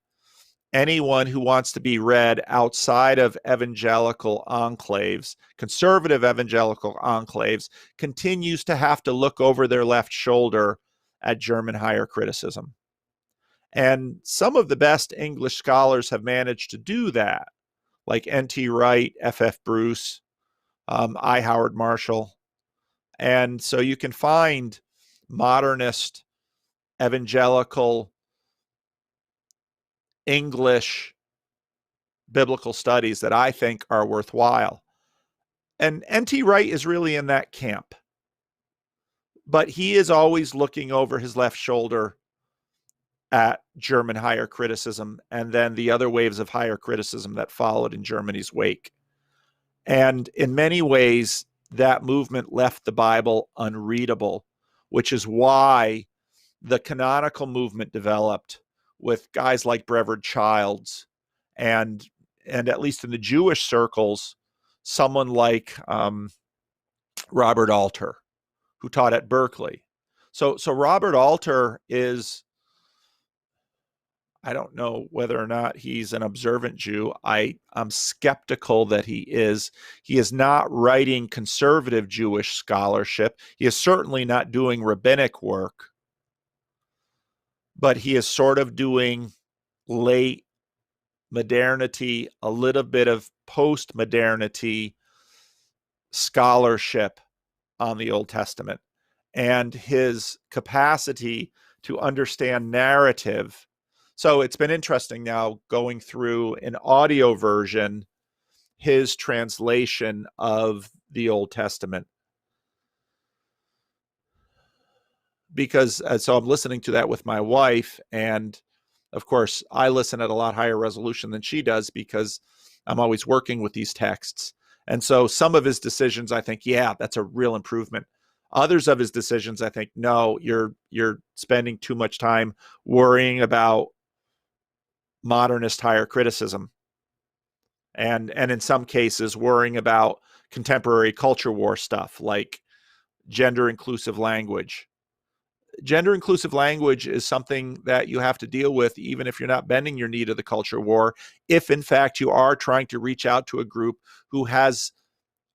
S1: anyone who wants to be read outside of evangelical enclaves, conservative evangelical enclaves, continues to have to look over their left shoulder at German higher criticism. And some of the best English scholars have managed to do that, like N.T. Wright, F.F. Bruce, I. Howard Marshall. And so you can find modernist, evangelical, English biblical studies that I think are worthwhile. And N.T. Wright is really in that camp. But he is always looking over his left shoulder at German higher criticism and then the other waves of higher criticism that followed in Germany's wake. And in many ways, that movement left the Bible unreadable, which is why the canonical movement developed with guys like Brevard Childs and at least in the Jewish circles, someone like Robert Alter, who taught at Berkeley. So Robert Alter is, I don't know whether or not he's an observant Jew. I'm skeptical that he is. He is not writing conservative Jewish scholarship. He is certainly not doing rabbinic work, but he is sort of doing late modernity, a little bit of post-modernity scholarship on the Old Testament. And his capacity to understand narrative. So it's been interesting now going through an audio version, his translation of the Old Testament. Because so I'm listening to that with my wife, and of course I listen at a lot higher resolution than she does because I'm always working with these texts. And so some of his decisions, I think, yeah, that's a real improvement. Others of his decisions, I think, no, you're spending too much time worrying about modernist higher criticism. And in some cases, worrying about contemporary culture war stuff like gender inclusive language. Gender inclusive language is something that you have to deal with even if you're not bending your knee to the culture war, if in fact you are trying to reach out to a group who has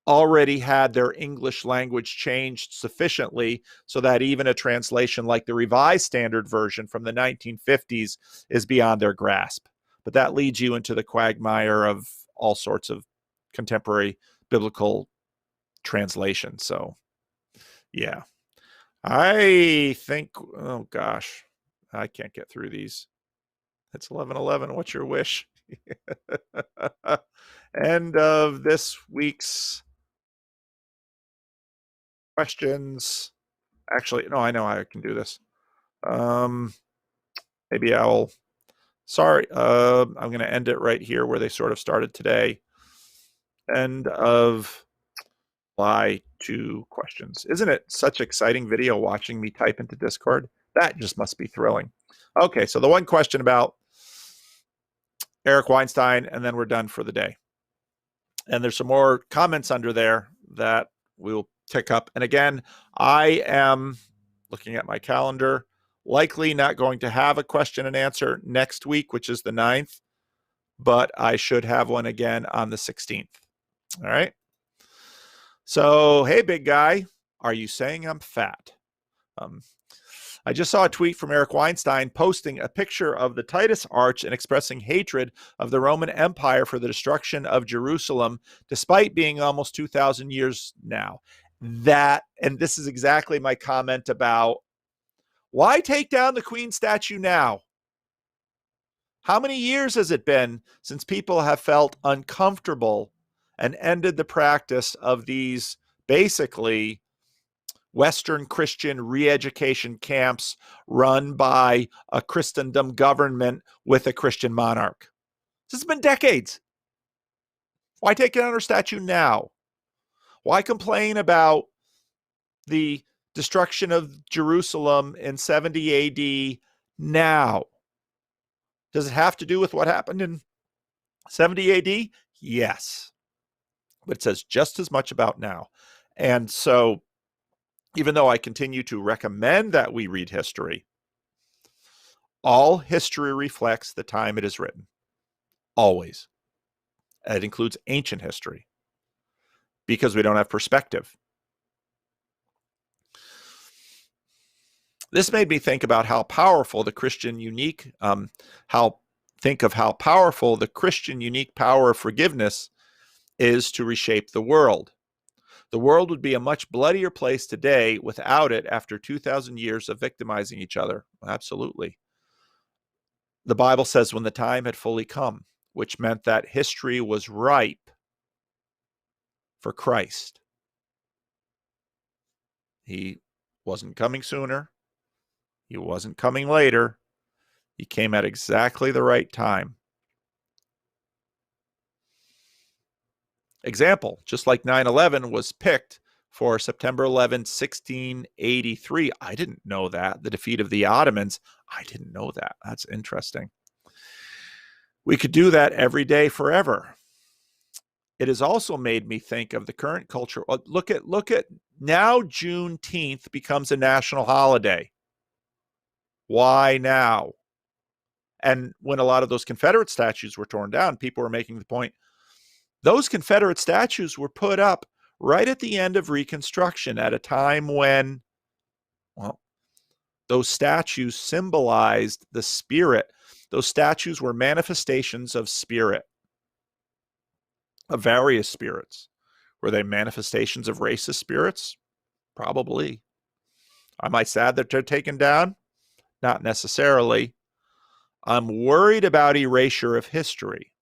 S1: already had their English language changed sufficiently so that even a translation like the Revised Standard Version from the 1950s is beyond their grasp. But that leads you into the quagmire of all sorts of contemporary biblical translation. So, yeah. I think, oh gosh, I can't get through these. It's 11:11. What's your wish? End of this week's questions. Actually, no, I know I can do this. Maybe I'll, sorry, I'm going to end it right here where they sort of started today. End of reply to questions. Isn't it such exciting video watching me type into Discord? That just must be thrilling. Okay, so the one question about Eric Weinstein, and then we're done for the day. And there's some more comments under there that we'll pick up. And again, I am looking at my calendar, likely not going to have a question and answer next week, which is the 9th, but I should have one again on the 16th. All right. So, hey, big guy, are you saying I'm fat? I just saw a tweet from Eric Weinstein posting a picture of the Titus Arch and expressing hatred of the Roman Empire for the destruction of Jerusalem, despite being almost 2,000 years now. And this is exactly my comment about why take down the Queen statue now? How many years has it been since people have felt uncomfortable and ended the practice of these basically Western Christian re-education camps run by a Christendom government with a Christian monarch? This has been decades. Why take down our statue now? Why complain about the destruction of Jerusalem in 70 AD now? Does it have to do with what happened in 70 AD? Yes. But it says just as much about now. And so, even though I continue to recommend that we read history, all history reflects the time it is written. Always. It includes ancient history because we don't have perspective. This made me think about how powerful the Christian unique, how powerful the Christian unique power of forgiveness is to reshape the world. The world would be a much bloodier place today without it after 2,000 years of victimizing each other. Absolutely. The Bible says when the time had fully come, which meant that history was ripe for Christ. He wasn't coming sooner. He wasn't coming later. He came at exactly the right time. Example, just like 9/11 was picked for September 11, 1683. I didn't know that. The defeat of the Ottomans. I didn't know that. That's interesting. We could do that every day forever. It has also made me think of the current culture. Look at now Juneteenth becomes a national holiday. Why now? And when a lot of those Confederate statues were torn down, people were making the point, those Confederate statues were put up right at the end of Reconstruction at a time when, well, those statues symbolized the spirit. Those statues were manifestations of spirit, of various spirits. Were they manifestations of racist spirits? Probably. Am I sad that they're taken down? Not necessarily. I'm worried about erasure of history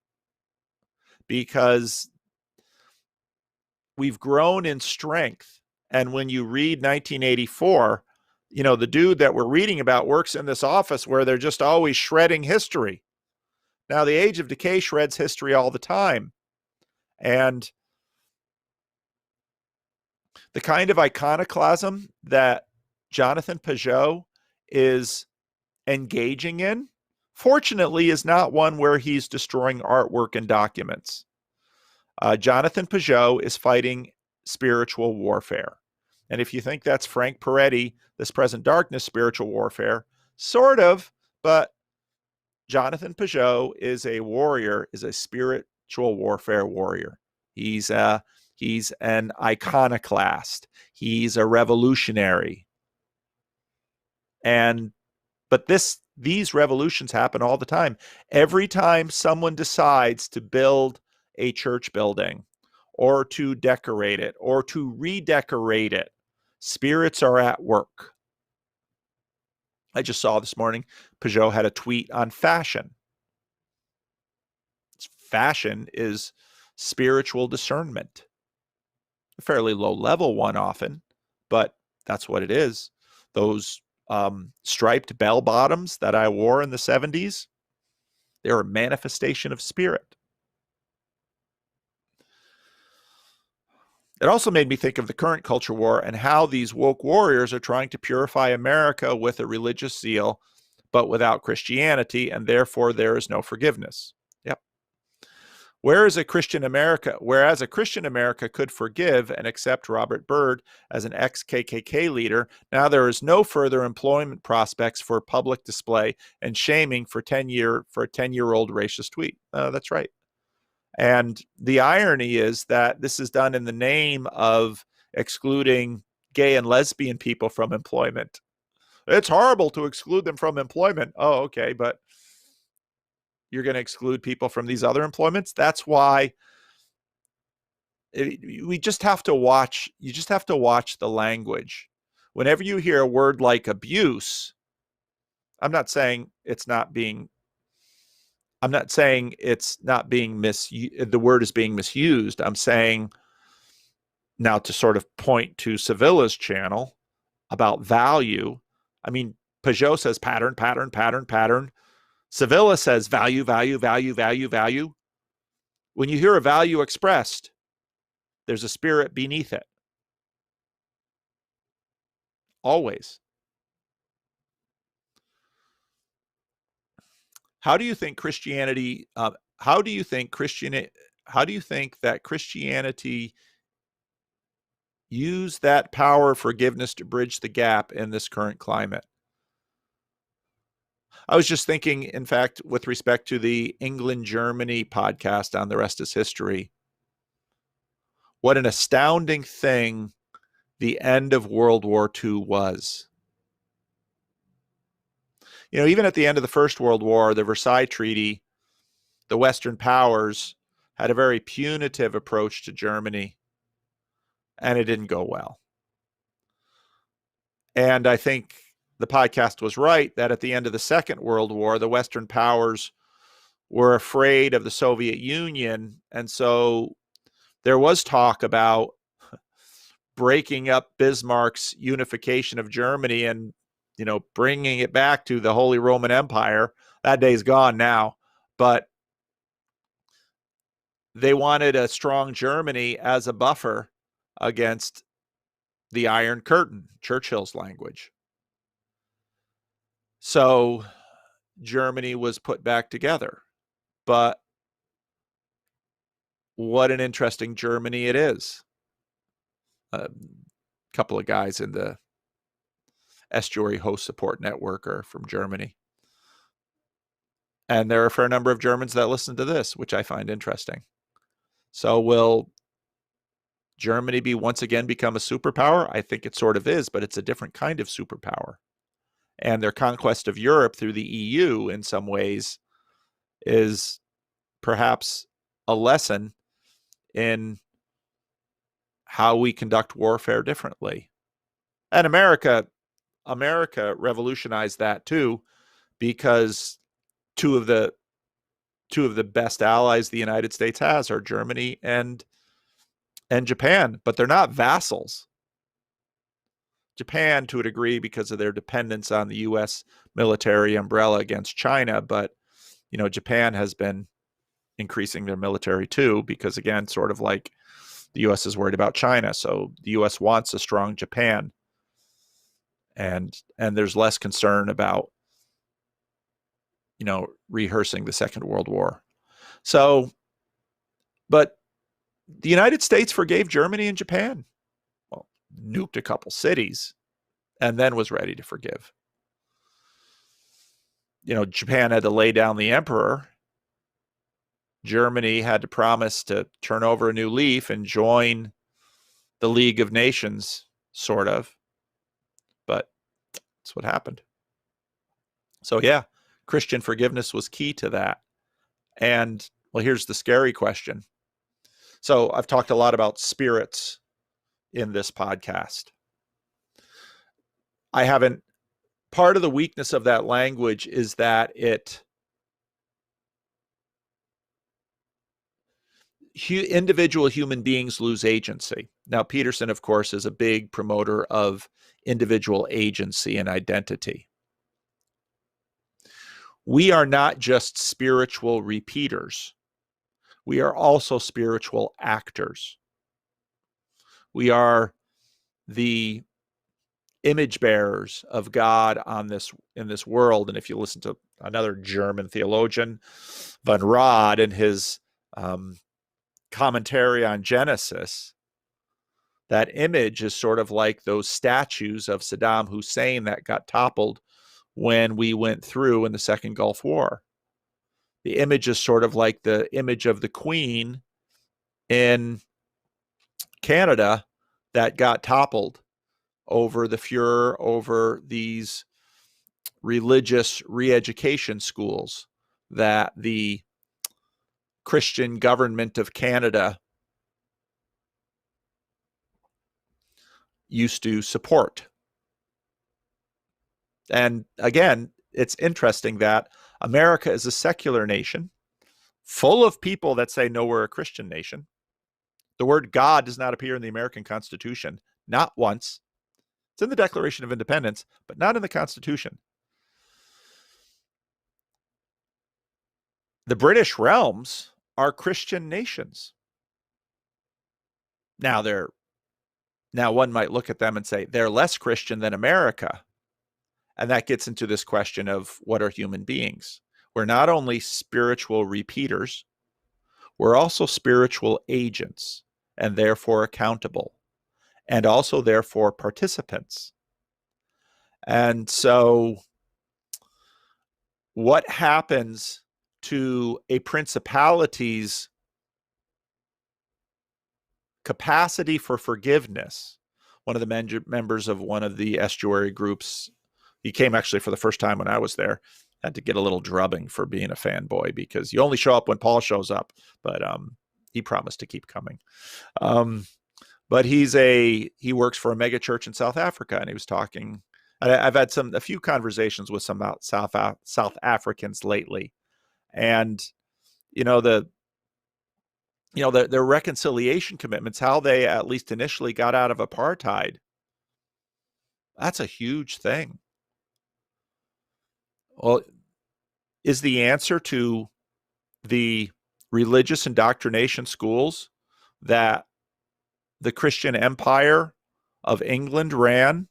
S1: because we've grown in strength. And when you read 1984, the dude that we're reading about works in this office where they're just always shredding history. Now, the Age of Decay shreds history all the time. And the kind of iconoclasm that Jonathan Pageau is engaging in, fortunately, is not one where he's destroying artwork and documents. Jonathan Pageau is fighting spiritual warfare. And if you think that's Frank Peretti, This Present Darkness spiritual warfare, sort of, but Jonathan Pageau is a warrior, is a spiritual warfare warrior. He's an iconoclast. He's a revolutionary. But these revolutions happen all the time. Every time someone decides to build a church building or to decorate it or to redecorate it, spirits are at work. I just saw this morning, Pageau had a tweet on fashion. Fashion is spiritual discernment. A fairly low level one often, but that's what it is. Those striped bell bottoms that I wore in the 70s, they're a manifestation of spirit. It also made me think of the current culture war and how these woke warriors are trying to purify America with a religious zeal but without Christianity, and therefore there is no forgiveness. Yep. Whereas a Christian America could forgive and accept Robert Byrd as an ex-KKK leader, now there is no further employment prospects for public display and shaming for a 10-year-old racist tweet. That's right. And the irony is that this is done in the name of excluding gay and lesbian people from employment. It's horrible to exclude them from employment. Oh, okay, but you're going to exclude people from these other employments? That's why we just have to watch. You just have to watch the language. Whenever you hear a word like abuse, I'm not saying it's not being the word is being misused. I'm saying now to sort of point to Sevilla's channel about value. I mean, Pageau says pattern, pattern, pattern, pattern. Sevilla says value, value, value, value, value. When you hear a value expressed, there's a spirit beneath it. Always. How do you think Christianity? How do you think that Christianity use that power of forgiveness to bridge the gap in this current climate? I was just thinking, in fact, with respect to the England-Germany podcast on The Rest is History, what an astounding thing the end of World War II was. You know, even at the end of the First World War, the Versailles Treaty, the Western powers had a very punitive approach to Germany, and it didn't go well. And I think the podcast was right that at the end of the Second World War, the Western powers were afraid of the Soviet Union. And so there was talk about breaking up Bismarck's unification of Germany and, you know, bringing it back to the Holy Roman Empire. That day's gone now. But they wanted a strong Germany as a buffer against the Iron Curtain, Churchill's language. So Germany was put back together. But what an interesting Germany it is. A couple of guys in the Estuary Host Support Network are from Germany. And there are a fair number of Germans that listen to this, which I find interesting. So will Germany once again become a superpower? I think it sort of is, but it's a different kind of superpower. And their conquest of Europe through the EU in some ways is perhaps a lesson in how we conduct warfare differently. And America revolutionized that too, because two of the best allies the United States has are Germany and Japan, but they're not vassals. Japan, to a degree, because of their dependence on the U.S. military umbrella against China, but you know, Japan has been increasing their military too, because again, sort of like the U.S. is worried about China, so the U.S. wants a strong Japan, and there's less concern about, you know, rehearsing the Second World War. So, but the United States forgave Germany and Japan. Well, nuked a couple cities and then was ready to forgive. You know, Japan had to lay down the emperor. Germany had to promise to turn over a new leaf and join the League of Nations, sort of. But that's what happened. So yeah, Christian forgiveness was key to that. And well, here's the scary question. So I've talked a lot about spirits in this podcast. Part of the weakness of that language is that individual human beings lose agency. Now, Peterson, of course, is a big promoter of individual agency and identity. We are not just spiritual repeaters. We are also spiritual actors. We are the image bearers of God in this world. And if you listen to another German theologian, Van Rad, in his commentary on Genesis, that image is sort of like those statues of Saddam Hussein that got toppled when we went through in the Second Gulf War. The image is sort of like the image of the Queen in Canada that got toppled over the furor over these religious re-education schools that the Christian government of Canada used to support. And again, it's interesting that America is a secular nation full of people that say, no, we're a Christian nation. The word God does not appear in the American Constitution, not once. It's in the Declaration of Independence, but not in the Constitution. The British realms are Christian nations. Now one might look at them and say they're less Christian than America. And that gets into this question of what are human beings? We're not only spiritual repeaters, we're also spiritual agents and therefore accountable, and also therefore participants. And so what happens to a principality's capacity for forgiveness? One of the members of one of the estuary groups, he came actually for the first time when I was there, had to get a little drubbing for being a fanboy, because you only show up when Paul shows up, but he promised to keep coming. But he works for a mega church in South Africa, and he was talking. I've had a few conversations with some South Africans lately, and their reconciliation commitments, how they at least initially got out of apartheid. That's a huge thing. Well, is the answer to the religious indoctrination schools that the Christian empire of England ran,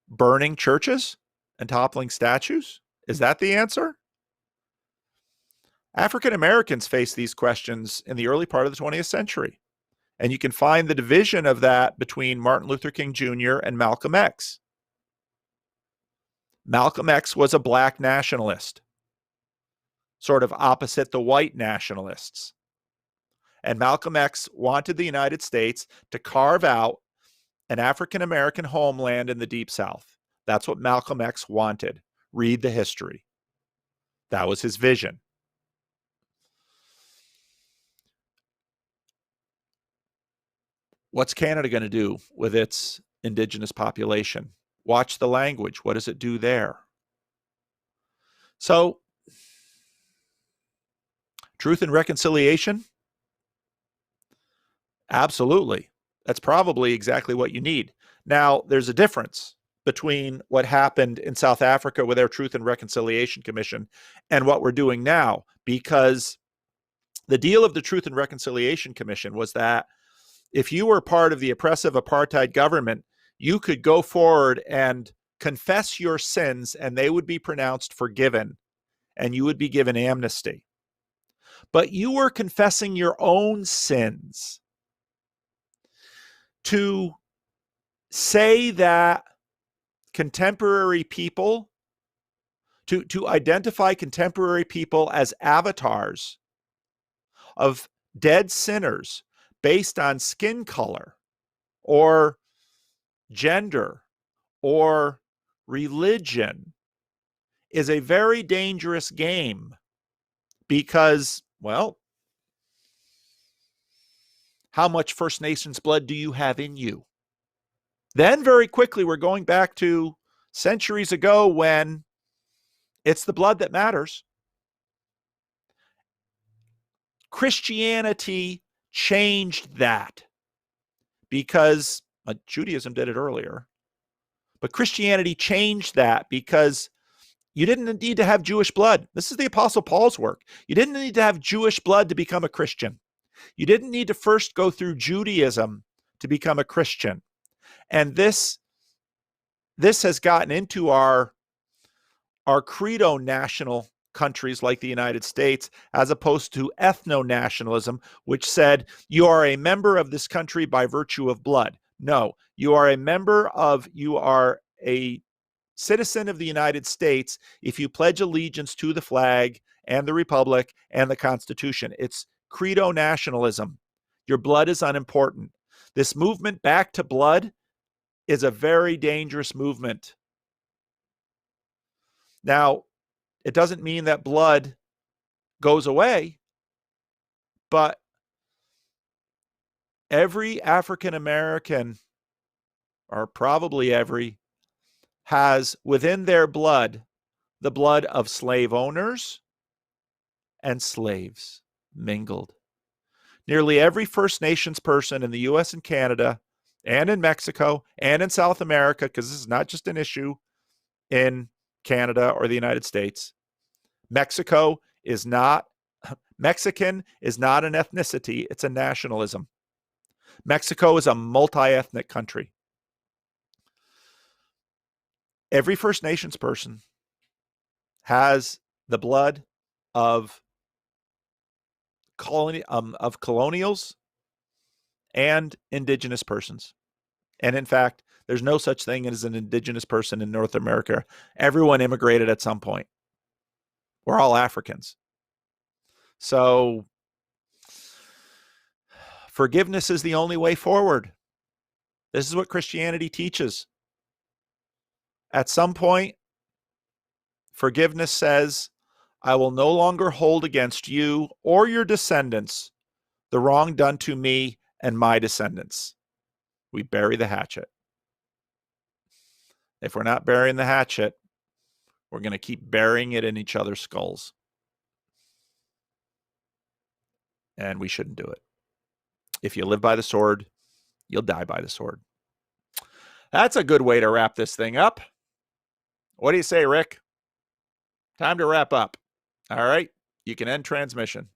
S1: burning churches and toppling statues? Is that the answer? African Americans face these questions in the early part of the 20th century. And you can find the division of that between Martin Luther King Jr. and Malcolm X. Malcolm X was a black nationalist, sort of opposite the white nationalists. And Malcolm X wanted the United States to carve out an African American homeland in the Deep South. That's what Malcolm X wanted. Read the history. That was his vision. What's Canada going to do with its indigenous population? Watch the language. What does it do there? So, truth and reconciliation? Absolutely. That's probably exactly what you need. Now, there's a difference between what happened in South Africa with their Truth and Reconciliation Commission and what we're doing now, because the deal of the Truth and Reconciliation Commission was that if you were part of the oppressive apartheid government, you could go forward and confess your sins and they would be pronounced forgiven and you would be given amnesty. But you were confessing your own sins. To say that contemporary people, to identify contemporary people as avatars of dead sinners based on skin color or gender or religion is a very dangerous game, because, well, how much First Nations blood do you have in you? Then very quickly we're going back to centuries ago when it's the blood that matters. Christianity changed that because Judaism did it earlier. But Christianity changed that because you didn't need to have Jewish blood. This is the Apostle Paul's work. You didn't need to have Jewish blood to become a Christian. You didn't need to first go through Judaism to become a Christian. And this has gotten into our credo-national countries like the United States, as opposed to ethno-nationalism, which said you are a member of this country by virtue of blood. No, you are a citizen of the United States if you pledge allegiance to the flag and the republic and the Constitution. It's credo-nationalism. Your blood is unimportant. This movement back to blood is a very dangerous movement. Now, it doesn't mean that blood goes away, but every African American, or probably every, has within their blood the blood of slave owners and slaves mingled. Nearly every First Nations person in the US and Canada and in Mexico and in South America, because this is not just an issue in Canada or the United States. Mexican is not an ethnicity, it's a nationalism. Mexico is a multi-ethnic country. Every First Nations person has the blood of colonials and indigenous persons. And in fact, there's no such thing as an indigenous person in North America. Everyone immigrated at some point. We're all Africans. So forgiveness is the only way forward. This is what Christianity teaches. At some point, forgiveness says, I will no longer hold against you or your descendants the wrong done to me and my descendants. We bury the hatchet. If we're not burying the hatchet, we're going to keep burying it in each other's skulls. And we shouldn't do it. If you live by the sword, you'll die by the sword. That's a good way to wrap this thing up. What do you say, Rick? Time to wrap up. All right, you can end transmission.